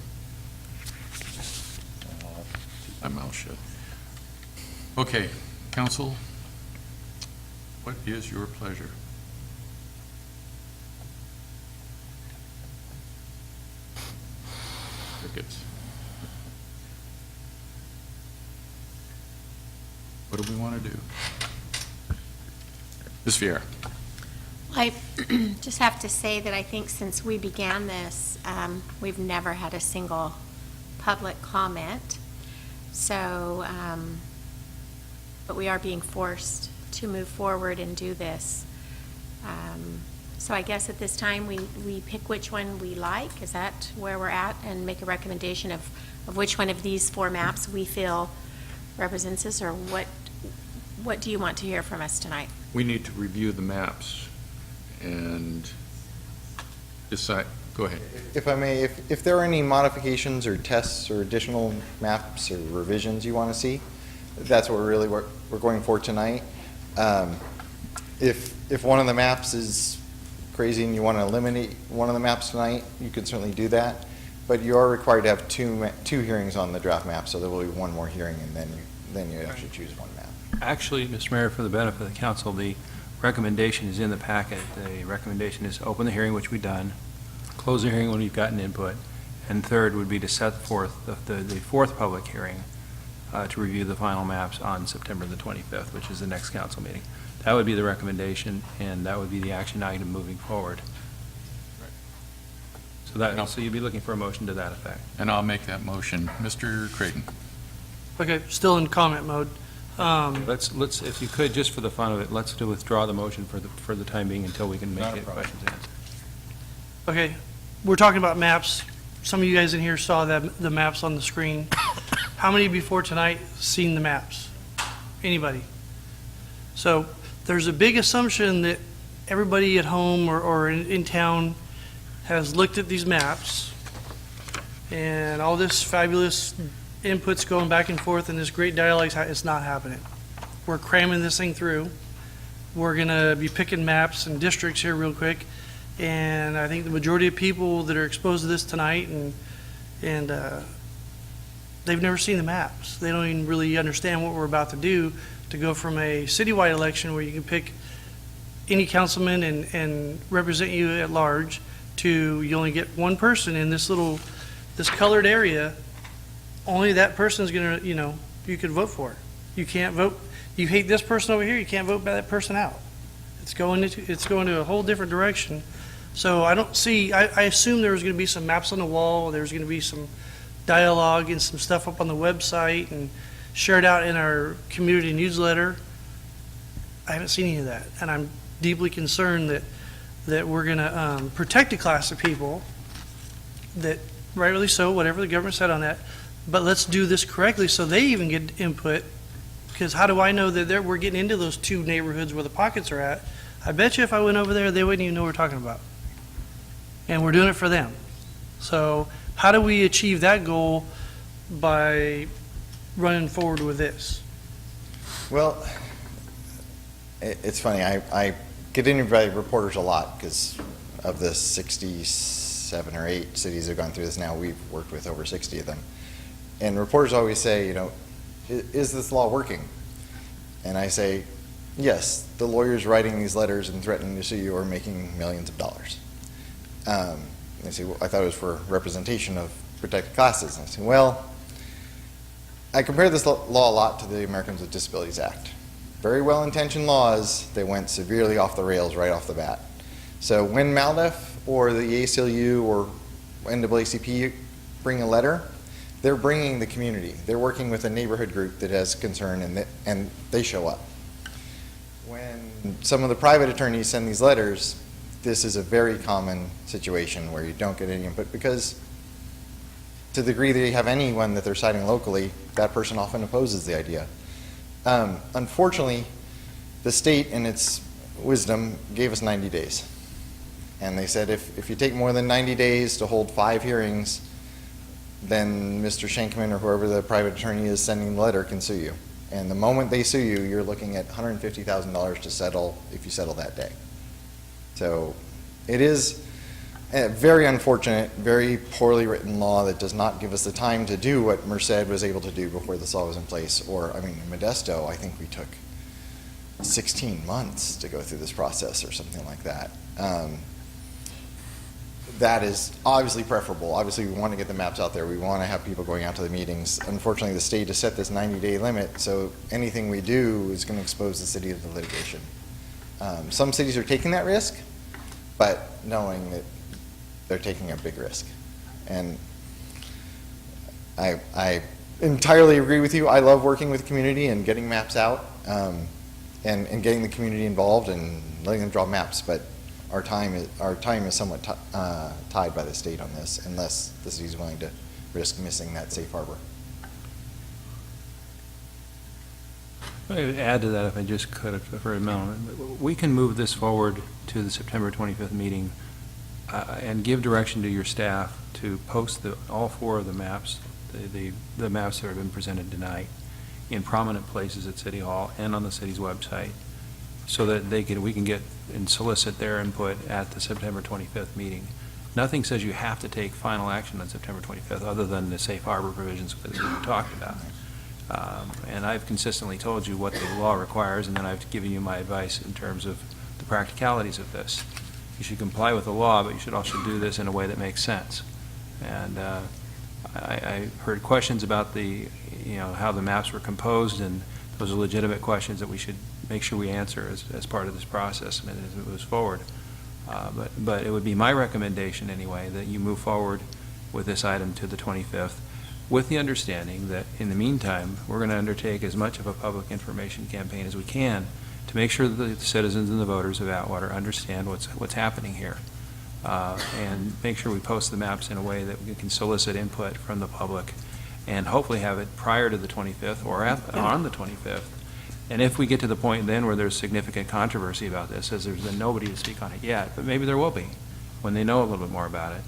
keep my mouth shut. Okay, council, what is your pleasure? Crickets. What do we want to do? Ms. Vieira. I just have to say that I think since we began this, we've never had a single public comment. So, but we are being forced to move forward and do this. So I guess at this time, we pick which one we like. Is that where we're at? And make a recommendation of which one of these 4 maps we feel represents us, or what do you want to hear from us tonight? We need to review the maps and decide. Go ahead. If I may, if there are any modifications or tests or additional maps or revisions you want to see, that's what we're going for tonight. If one of the maps is crazy and you want to eliminate one of the maps tonight, you can certainly do that. But you are required to have two hearings on the draft map, so there will be one more hearing, and then you actually choose one map. Actually, Mr. Mayor, for the benefit of the council, the recommendation is in the packet. The recommendation is to open the hearing, which we've done, close the hearing when we've gotten input, and third would be to set forth the fourth public hearing to review the final maps on September the 25th, which is the next council meeting. That would be the recommendation, and that would be the action item moving forward. So you'd be looking for a motion to that effect. And I'll make that motion. Mr. Creighton. Okay, still in comment mode. Let's, if you could, just for the fun of it, let's withdraw the motion for the time being until we can make it questions and answers. Okay, we're talking about maps. Some of you guys in here saw the maps on the screen. How many before tonight seen the maps? Anybody? So there's a big assumption that everybody at home or in town has looked at these maps and all this fabulous inputs going back and forth and this great dialogue. It's not happening. We're cramming this thing through. We're going to be picking maps and districts here real quick. And I think the majority of people that are exposed to this tonight and they've never seen the maps. They don't even really understand what we're about to do, to go from a citywide election where you can pick any councilman and represent you at large to you only get one person in this colored area. Only that person is going to, you could vote for. You can't vote. You hate this person over here, you can't vote by that person out. It's going to a whole different direction. So I don't see, I assume there was going to be some maps on the wall, there's going to be some dialogue and some stuff up on the website and shared out in our community newsletter. I haven't seen any of that, and I'm deeply concerned that we're going to protect a class of people that, rightly so, whatever the government said on that, but let's do this correctly so they even get input, because how do I know that we're getting into those 2 neighborhoods where the pockets are at? I bet you if I went over there, they wouldn't even know what we're talking about. And we're doing it for them. So how do we achieve that goal by running forward with this? Well, it's funny. I get interviewed by reporters a lot because of the 67 or 8 cities that have gone through this now. We've worked with over 60 of them. And reporters always say, is this law working? And I say, yes, the lawyers writing these letters and threatening to sue you are making millions of dollars. They say, well, I thought it was for representation of protected classes. And I say, well, I compare this law a lot to the Americans with Disabilities Act. Very well-intentioned laws, they went severely off the rails right off the bat. So when MALDEF or the ACLU or NAACP bring a letter, they're bringing the community. They're working with a neighborhood group that has concern, and they show up. When some of the private attorneys send these letters, this is a very common situation where you don't get any input because to the degree they have anyone that they're citing locally, that person often opposes the idea. Unfortunately, the state in its wisdom gave us 90 days. And they said if you take more than 90 days to hold 5 hearings, then Mr. Shankman or whoever the private attorney is sending the letter can sue you. And the moment they sue you, you're looking at $150,000 to settle if you settle that day. So it is a very unfortunate, very poorly written law that does not give us the time to do what Merced was able to do before this law was in place. Or, I mean, in Modesto, I think we took 16 months to go through this process or something like that. That is obviously preferable. Obviously, we want to get the maps out there. We want to have people going out to the meetings. Unfortunately, the state has set this 90-day limit, so anything we do is going to expose the city to the litigation. Some cities are taking that risk, but knowing that they're taking a big risk. And I entirely agree with you. I love working with the community and getting maps out and getting the community involved and letting them draw maps, but our time is somewhat tied by the state on this, unless the city is willing to risk missing that safe harbor. I would add to that, if I just could for a moment. We can move this forward to the September 25th meeting and give direction to your staff to post all 4 of the maps, the maps that have been presented tonight, in prominent places at City Hall and on the city's website, so that we can get and solicit their input at the September 25th meeting. Nothing says you have to take final action on September 25th other than the safe harbor provisions that we talked about. And I've consistently told you what the law requires, and then I've given you my advice in terms of the practicalities of this. You should comply with the law, but you should also do this in a way that makes sense. And I heard questions about how the maps were composed, and those are legitimate questions that we should make sure we answer as part of this process and as it moves forward. But it would be my recommendation anyway that you move forward with this item to the 25th, with the understanding that in the meantime, we're going to undertake as much of a public information campaign as we can to make sure that the citizens and the voters of Atwater understand what's happening here, and make sure we post the maps in a way that we can solicit input from the public and hopefully have it prior to the 25th or on the 25th. And if we get to the point then where there's significant controversy about this, as there's been nobody to speak on it yet, but maybe there will be when they know a little bit more about it.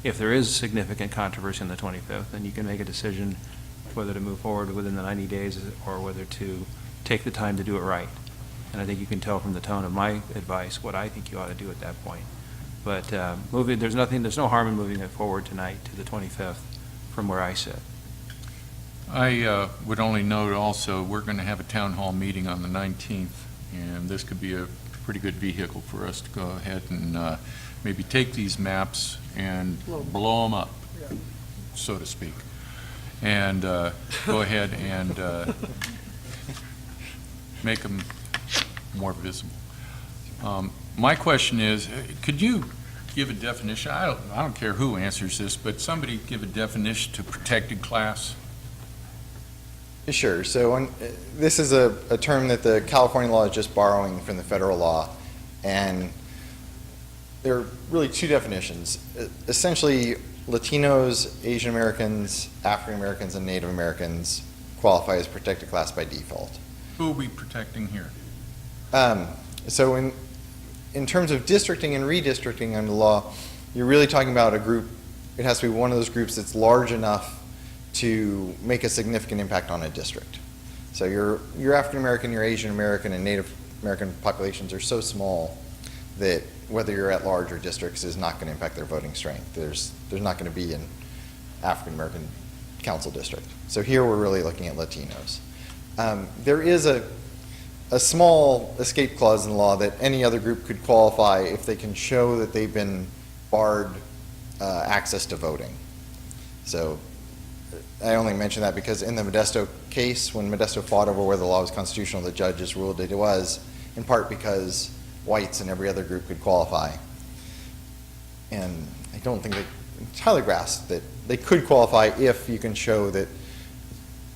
If there is significant controversy on the 25th, then you can make a decision whether to move forward within the 90 days or whether to take the time to do it right. And I think you can tell from the tone of my advice what I think you ought to do at that point. But there's no harm in moving it forward tonight to the 25th from where I sit. I would only note also, we're going to have a town hall meeting on the 19th, and this could be a pretty good vehicle for us to go ahead and maybe take these maps and blow them up, so to speak, and go ahead and make them more visible. My question is, could you give a definition? I don't care who answers this, but somebody give a definition to protected class. Sure. So this is a term that the California law is just borrowing from the federal law, and there are really 2 definitions. Essentially, Latinos, Asian Americans, African Americans, and Native Americans qualify as protected class by default. Who are we protecting here? So in terms of districting and redistricting under the law, you're really talking about a group. It has to be one of those groups that's large enough to make a significant impact on a district. So your African American, your Asian American, and Native American populations are so small that whether you're at large or districts is not going to impact their voting strength. There's not going to be an African American council district. So here we're really looking at Latinos. There is a small escape clause in the law that any other group could qualify if they can show that they've been barred access to voting. So I only mention that because in the Modesto case, when Modesto fought over whether the law was constitutional, the judges ruled that it was, in part because whites and every other group could qualify. And I don't think they entirely grasped that they could qualify if you can show that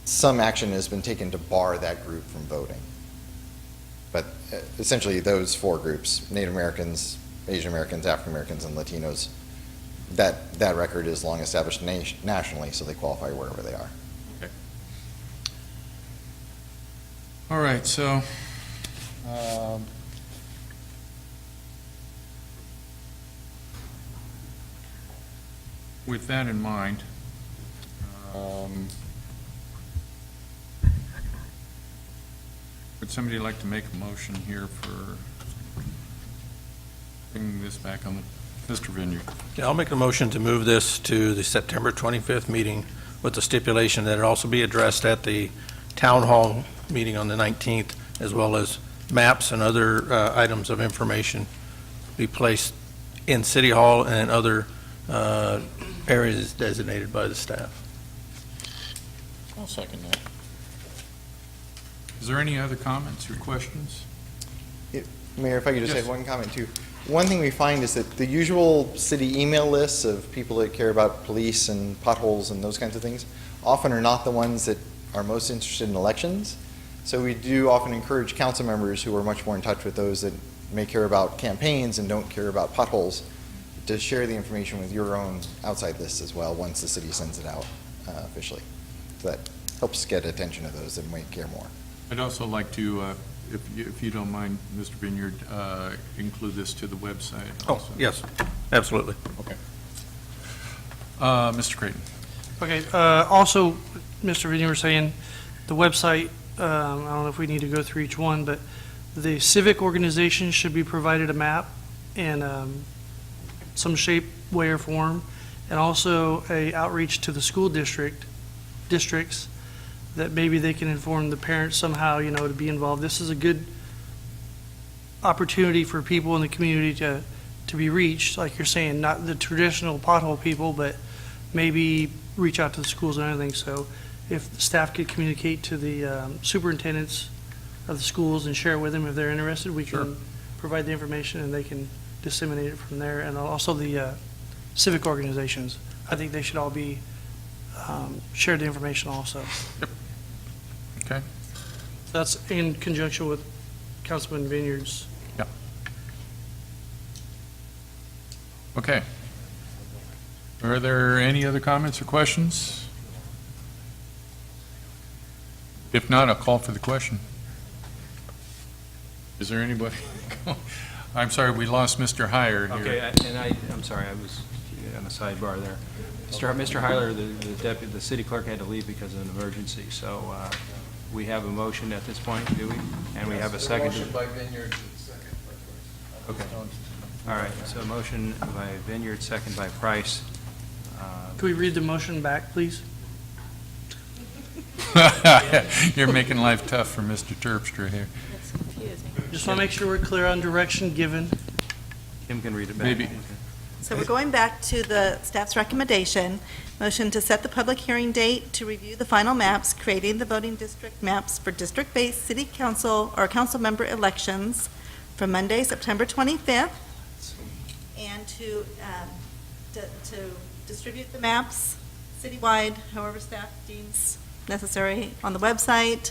some action has been taken to bar that group from voting. But essentially, those four groups, Native Americans, Asian Americans, African Americans, and Latinos, that record is long established nationally, so they qualify wherever they are. Okay. All right, so with that in mind, would somebody like to make a motion here for bringing this back on the, Mr. Vineyard? Yeah, I'll make a motion to move this to the September 25th meeting with the stipulation that it also be addressed at the town hall meeting on the 19th, as well as maps and other items of information be placed in City Hall and in other areas designated by the staff. I'll second that. Is there any other comments or questions? Mayor, if I could just Yes. add one comment too. One thing we find is that the usual city email lists of people that care about police and potholes and those kinds of things often are not the ones that are most interested in elections. So we do often encourage council members who are much more in touch with those that may care about campaigns and don't care about potholes to share the information with your own outside lists as well once the city sends it out officially. So that helps get attention to those that might care more. I'd also like to, if you don't mind, Mr. Vineyard, include this to the website also. Oh, yes, absolutely. Okay. Mr. Creighton. Okay, also, Mr. Vinny was saying, the website, I don't know if we need to go through each one, but the civic organization should be provided a map in some shape, way, or form, and also a outreach to the school districts, that maybe they can inform the parents somehow, to be involved. This is a good opportunity for people in the community to be reached, like you're saying, not the traditional pothole people, but maybe reach out to the schools and everything. So if the staff could communicate to the superintendents of the schools and share it with them if they're interested, we can provide the information and they can disseminate it from there. And also the civic organizations, I think they should all be share the information also. Yep. Okay. That's in conjunction with Councilman Vineyard's. Yep. Okay. Are there any other comments or questions? If not, I'll call for the question. Is there anybody? I'm sorry, we lost Mr. Heyer here. Okay, I'm sorry, I was on the sidebar there. Mr. Heiler, the city clerk had to leave because of an emergency, so we have a motion at this point, do we? And we have a second. Motion by Vineyard, second by Price. Okay. All right, so motion by Vineyard, second by Price. Could we read the motion back, please? You're making life tough for Mr. Terpstra here. That's confusing. Just want to make sure we're clear on direction given. Kim can read it back. Maybe. So we're going back to the staff's recommendation, motion to set the public hearing date to review the final maps, creating the voting district maps for district-based city council or council member elections from Monday, September 25th, and to distribute the maps citywide, however staff deems necessary, on the website,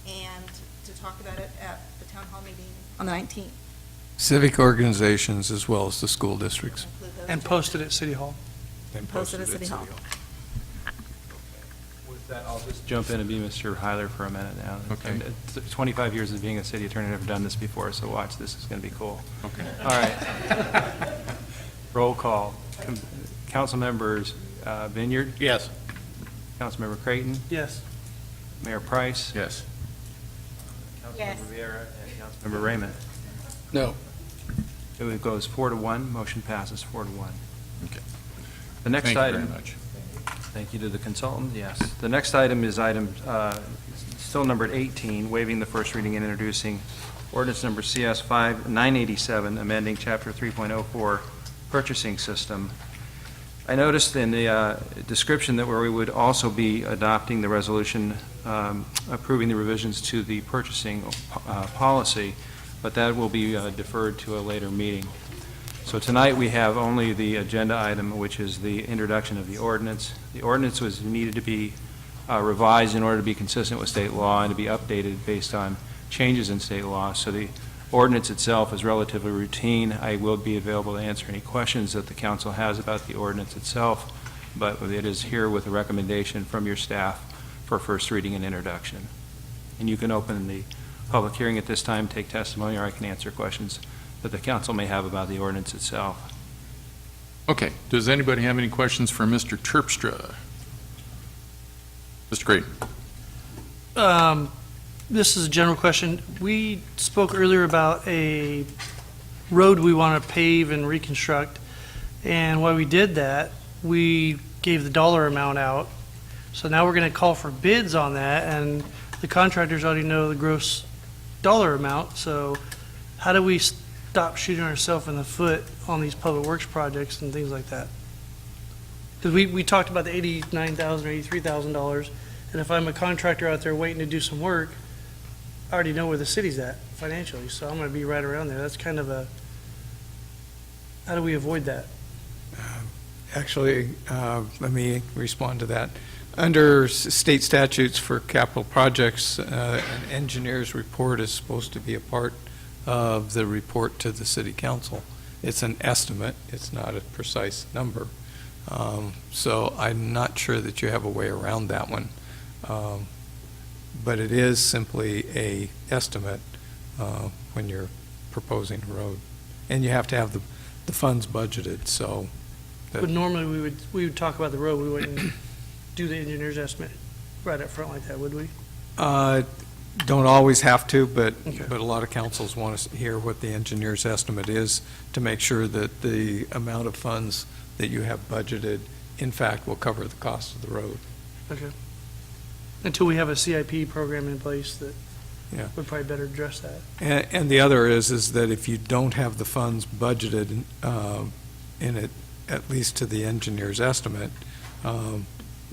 and to talk about it at the town hall meeting on the 19th. Civic organizations as well as the school districts. And posted at City Hall. And Posted at City Hall. With that, I'll just jump in and be Mr. Heiler for a minute now. Okay. And 25 years of being a city attorney, I've never done this before, so watch, this is going to be cool. Okay. All right. Roll call. Council members Vineyard? Yes. Councilmember Creighton? Yes. Mayor Price? Yes. Yes. Councilmember Vieira and Councilmember Raymond? No. It goes 4-1, motion passes 4-1. Okay. The next Thank you item. very much. Thank you to the consultant, yes. The next item is item, still numbered 18, waiving the first reading and introducing ordinance number CS 5987, amending Chapter 3.04 Purchasing System. I noticed in the description that where we would also be adopting the resolution approving the revisions to the purchasing policy, but that will be deferred to a later meeting. So tonight, we have only the agenda item, which is the introduction of the ordinance. The ordinance was needed to be revised in order to be consistent with state law and to be updated based on changes in state law. So the ordinance itself is relatively routine. I will be available to answer any questions that the council has about the ordinance itself, but it is here with a recommendation from your staff for first reading and introduction. And you can open the public hearing at this time, take testimony, or I can answer questions that the council may have about the ordinance itself. Okay, does anybody have any questions for Mr. Terpstra? Mr. Creighton. This is a general question. We spoke earlier about a road we want to pave and reconstruct, and while we did that, we gave the dollar amount out. So now we're going to call for bids on that, and the contractors already know the gross dollar amount, so how do we stop shooting ourselves in the foot on these public works projects and things like that? Because we talked about the $89,000 or $83,000, and if I'm a contractor out there waiting to do some work, I already know where the city's at financially, so I'm going to be right around there. That's kind of a, how do we avoid that? Actually, let me respond to that. Under state statutes for capital projects, an engineer's report is supposed to be a part of the report to the city council. It's an estimate. It's not a precise number. So I'm not sure that you have a way around that one. But it is simply a estimate when you're proposing a road. And you have to have the funds budgeted, so. But normally we would talk about the road, we wouldn't do the engineer's estimate right up front like that, would we? Don't always have to, but Okay. a lot of councils want to hear what the engineer's estimate is to make sure that the amount of funds that you have budgeted, in fact, will cover the cost of the road. Okay. Until we have a CIP program in place that Yeah. would probably better address that. And the other is that if you don't have the funds budgeted in it, at least to the engineer's estimate,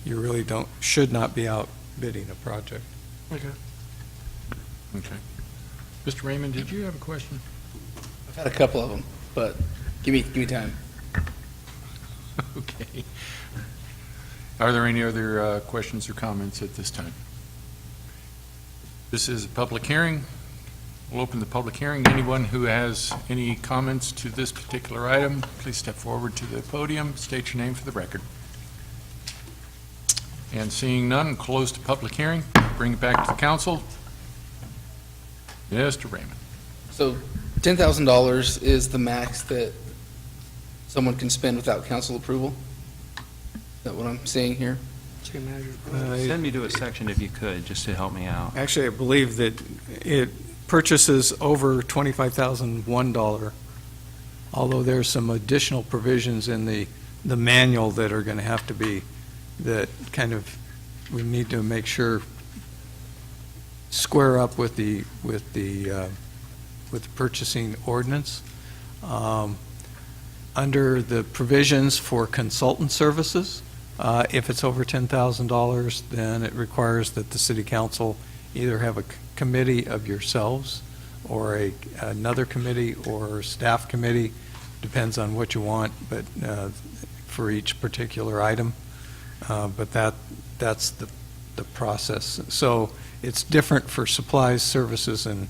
you really should not be out bidding a project. Okay. Okay. Mr. Raymond, did you have a question? I've had a couple of them, but give me time. Okay. Are there any other questions or comments at this time? This is a public hearing. We'll open the public hearing. Anyone who has any comments to this particular item, please step forward to the podium, state your name for the record. And seeing none, close the public hearing, bring it back to the council. Mr. Raymond. So $10,000 is the max that someone can spend without council approval? Is that what I'm seeing here? City manager's Send me to a section if you could, just to help me out. Actually, I believe that it purchases over $25,001, although there's some additional provisions in the manual that are going to have to be, that kind of, we need to make sure square up with the purchasing ordinance. Under the provisions for consultant services, if it's over $10,000, then it requires that the city council either have a committee of yourselves or another committee or staff committee, depends on what you want, but for each particular item. But that's the process. So it's different for supplies, services, and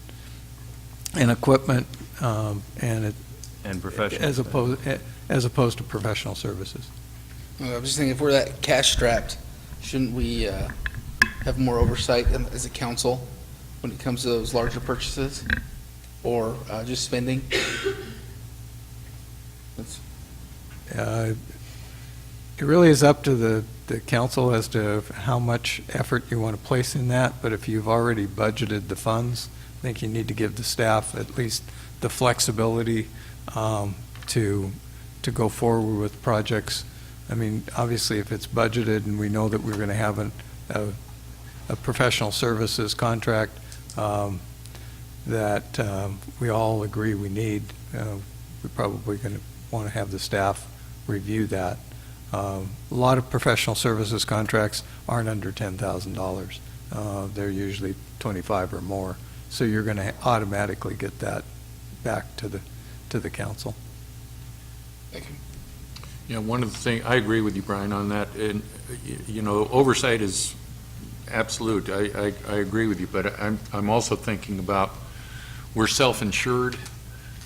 equipment, And professional. as opposed to professional services. I was just thinking, if we're that cash strapped, shouldn't we have more oversight as a council when it comes to those larger purchases? Or just spending? It really is up to the council as to how much effort you want to place in that, but if you've already budgeted the funds, I think you need to give the staff at least the flexibility to go forward with projects. I mean, obviously, if it's budgeted and we know that we're going to have a professional services contract that we all agree we need, we're probably going to want to have the staff review that. A lot of professional services contracts aren't under $10,000. They're usually 25 or more. So you're going to automatically get that back to the council. Thank you. Yeah, one of the things, I agree with you, Brian, on that, and, oversight is absolute, I agree with you, but I'm also thinking about, we're self-insured,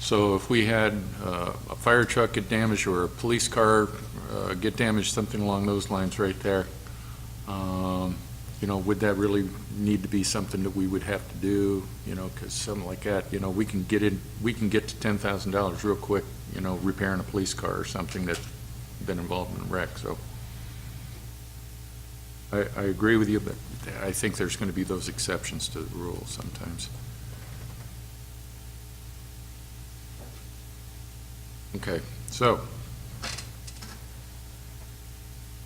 so if we had a fire truck get damaged or a police car get damaged, something along those lines right there, would that really need to be something that we would have to do, because something like that, we can get to $10,000 real quick, repairing a police car or something that's been involved in a wreck, so. I agree with you, but I think there's going to be those exceptions to the rule sometimes. Okay, so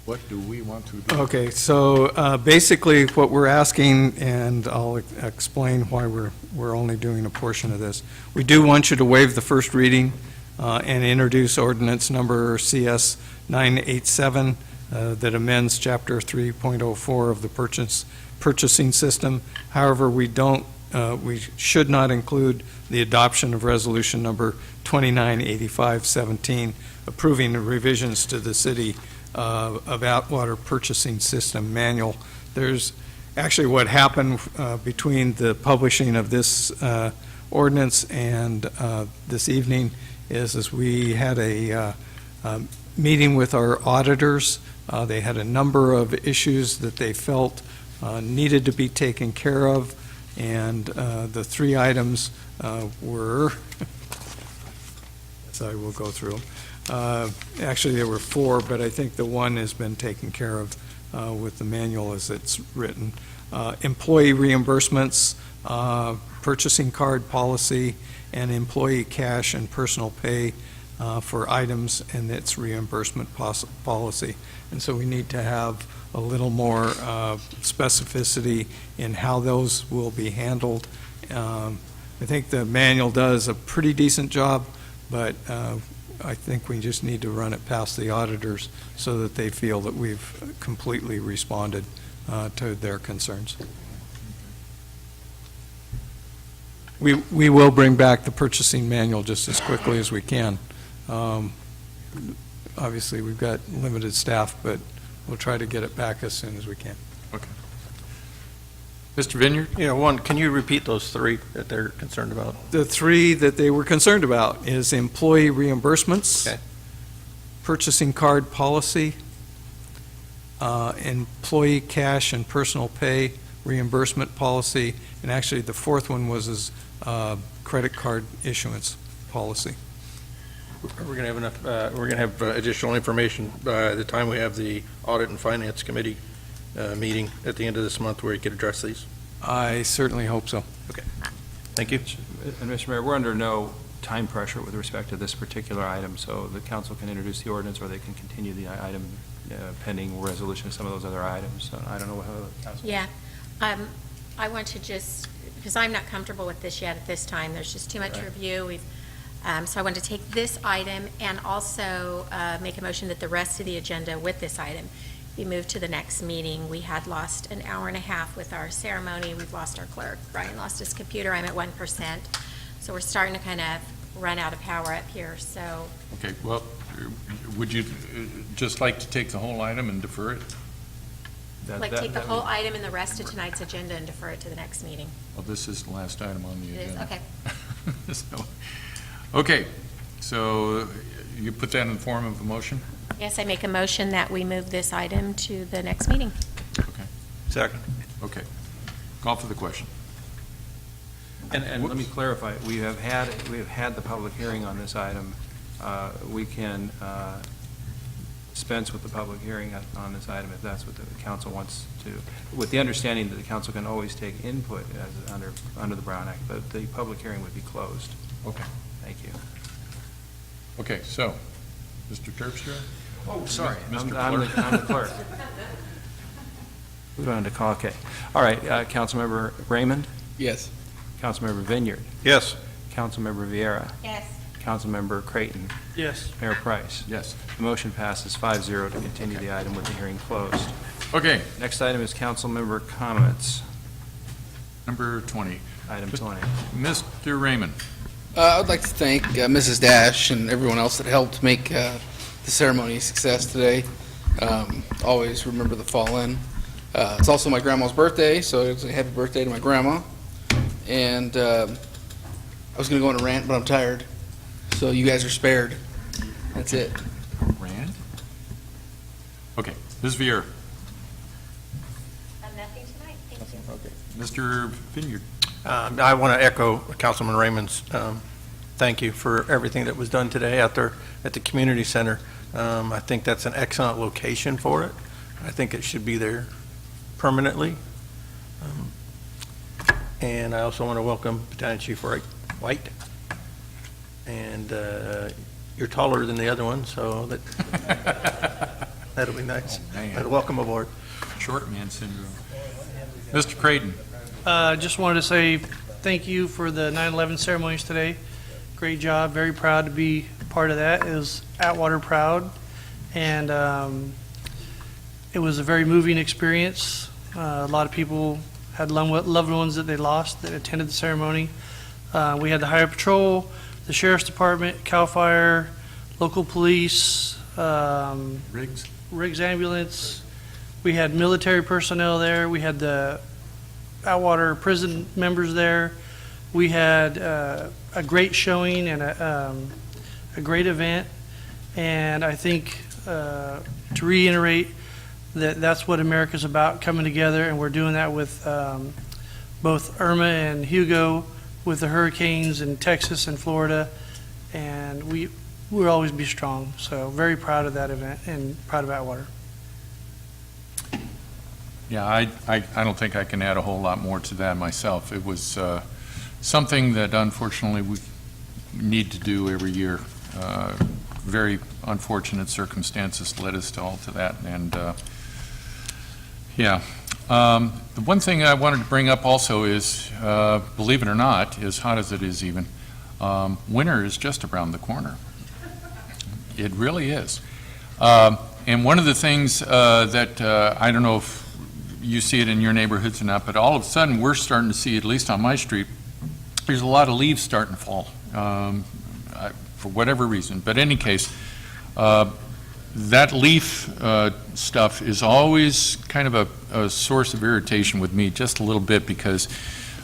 what do we want to do? Okay, so basically what we're asking, and I'll explain why we're only doing a portion of this. We do want you to waive the first reading and introduce ordinance number CS 987 that amends Chapter 3.04 of the purchasing system. However, we should not include the adoption of resolution number 298517 approving the revisions to the city of Atwater purchasing system manual. There's actually what happened between the publishing of this ordinance and this evening is we had a meeting with our auditors. They had a number of issues that they felt needed to be taken care of, and the three items were, so I will go through them. Actually, there were four, but I think the one has been taken care of with the manual as it's written. Employee reimbursements, purchasing card policy, and employee cash and personal pay for items and its reimbursement policy. And so we need to have a little more specificity in how those will be handled. I think the manual does a pretty decent job, but I think we just need to run it past the auditors so that they feel that we've completely responded to their concerns. We will bring back the purchasing manual just as quickly as we can. Obviously, we've got limited staff, but we'll try to get it back as soon as we can. Okay. Mr. Vineyard? Yeah, one, can you repeat those three that they're concerned about? The three that they were concerned about is employee reimbursements, Okay. purchasing card policy, employee cash and personal pay reimbursement policy, and actually the fourth one was credit card issuance policy. We're going to have enough, we're going to have additional information by the time we have the Audit and Finance Committee meeting at the end of this month where you could address these. I certainly hope so. Okay. Thank you. And Mr. Mayor, we're under no time pressure with respect to this particular item, so the council can introduce the ordinance or they can continue the item pending resolution of some of those other items. So I don't know how the council. Yeah. I want to just, because I'm not comfortable with this yet at this time, there's just too much Right. review. So I want to take this item and also make a motion that the rest of the agenda with this item be moved to the next meeting. We had lost an hour and a half with our ceremony. We've lost our clerk. Brian lost his computer. I'm at 1%. So we're starting to kind of run out of power up here, so. Okay, well, would you just like to take the whole item and defer it? Take the whole item and the rest of tonight's agenda and defer it to the next meeting. Well, this is the last item on the It is, agenda. okay. Okay, so you put that in the form of a motion? Yes, I make a motion that we move this item to the next meeting. Okay. Second. Okay. Call for the question. And let me clarify, we have had the public hearing on this item. We can dispense with the public hearing on this item if that's what the council wants to, with the understanding that the council can always take input as under the Brown Act, but the public hearing would be closed. Okay. Thank you. Okay, so, Mr. Terpstra? Oh, sorry. Mr. I'm the clerk. We don't have to call, okay. All right, Councilmember Raymond? Yes. Councilmember Vineyard? Yes. Councilmember Vieira? Yes. Councilmember Creighton. Yes. Mayor Price. Yes. The motion passes 5-0 to continue the item with the hearing closed. Okay, Next item is councilmember comments. number 20. Item 20. Mr. Raymond. I would like to thank Mrs. Dash and everyone else that helped make the ceremony a success today. Always remember the fallen. It's also my grandma's birthday, so it's a happy birthday to my grandma. And I was going to go on a rant, but I'm tired. So you guys are spared. That's it. Rand? Okay, Ms. Vier. Nothing tonight, thank you. Okay. Mr. Vineyard. I want to echo Councilman Raymond's thank you for everything that was done today out there at the community center. I think that's an excellent location for it. I think it should be there permanently. And I also want to welcome Battalion Chief White. And you're taller than the other one, so that'll be nice. Oh, man. But welcome aboard. Short man syndrome. Mr. Creighton. Just wanted to say thank you for the 9/11 ceremonies today. Great job. Very proud to be part of that. It was Atwater proud, and it was a very moving experience. A lot of people had loved ones that they lost that attended the ceremony. We had the Highway Patrol, the Sheriff's Department, CAL FIRE, local police, Riggs Ambulance. We had military personnel there. We had the Atwater prison members there. We had a great showing and a great event. And I think to reiterate that that's what America's about, coming together, and we're doing that with both Irma and Hugo, with the hurricanes in Texas and Florida, and we'll always be strong. So very proud of that event and proud of Atwater. Yeah, I don't think I can add a whole lot more to that myself. It was something that unfortunately we need to do every year. Very unfortunate circumstances led us to all to that, and yeah. The one thing I wanted to bring up also is, believe it or not, as hot as it is even, winter is just around the corner. It really is. And one of the things that I don't know if you see it in your neighborhoods or not, but all of a sudden we're starting to see, at least on my street, there's a lot of leaves starting to fall for whatever reason. But in any case, that leaf stuff is always kind of a source of irritation with me, just a little bit, because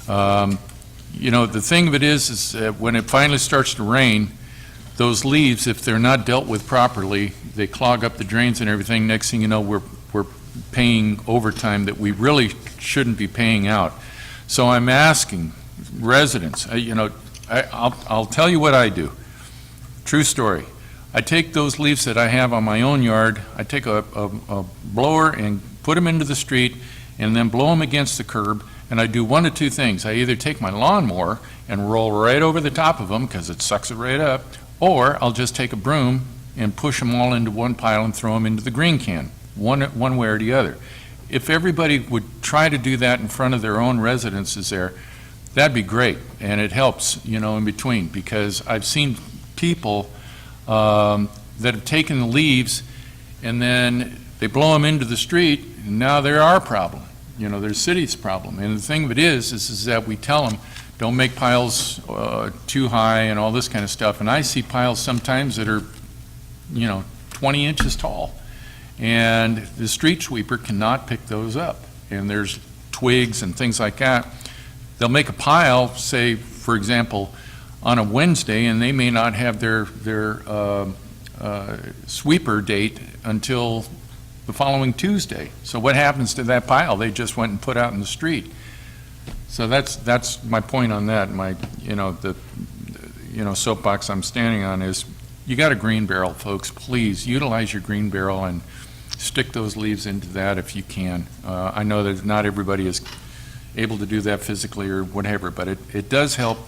you know, the thing of it is that when it finally starts to rain, those leaves, if they're not dealt with properly, they clog up the drains and everything. Next thing you know, we're paying overtime that we really shouldn't be paying out. So I'm asking residents, you know, I'll tell you what I do. True story. I take those leaves that I have on my own yard, I take a blower and put them into the street and then blow them against the curb, and I do one of two things. I either take my lawnmower and roll right over the top of them because it sucks it right up, or I'll just take a broom and push them all into one pile and throw them into the green can, one way or the other. If everybody would try to do that in front of their own residences there, that'd be great, and it helps, you know, in between, because I've seen people that have taken the leaves and then they blow them into the street, and now they're our problem. You know, they're the city's problem. And the thing of it is that we tell them, don't make piles too high and all this kind of stuff. And I see piles sometimes that are, you know, 20 inches tall. And the street sweeper cannot pick those up. And there's twigs and things like that. They'll make a pile, say, for example, on a Wednesday, and they may not have their sweeper date until the following Tuesday. So what happens to that pile they just went and put out in the street? So that's my point on that. My, you know, the soapbox I'm standing on is, you got a green barrel, folks. Please utilize your green barrel and stick those leaves into that if you can. I know that not everybody is able to do that physically or whatever, but it does help.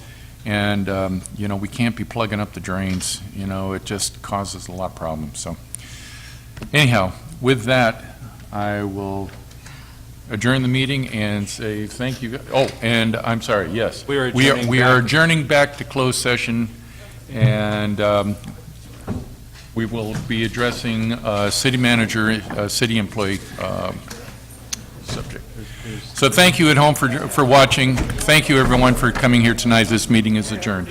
And you know, we can't be plugging up the drains. You know, it just causes a lot of problems. So anyhow, with that, I will adjourn the meeting and say thank you. Oh, and I'm sorry, yes. We are adjourning back to closed session and we will be addressing city manager, city employee subject. So thank you at home for watching. Thank you, everyone, for coming here tonight. This meeting is adjourned.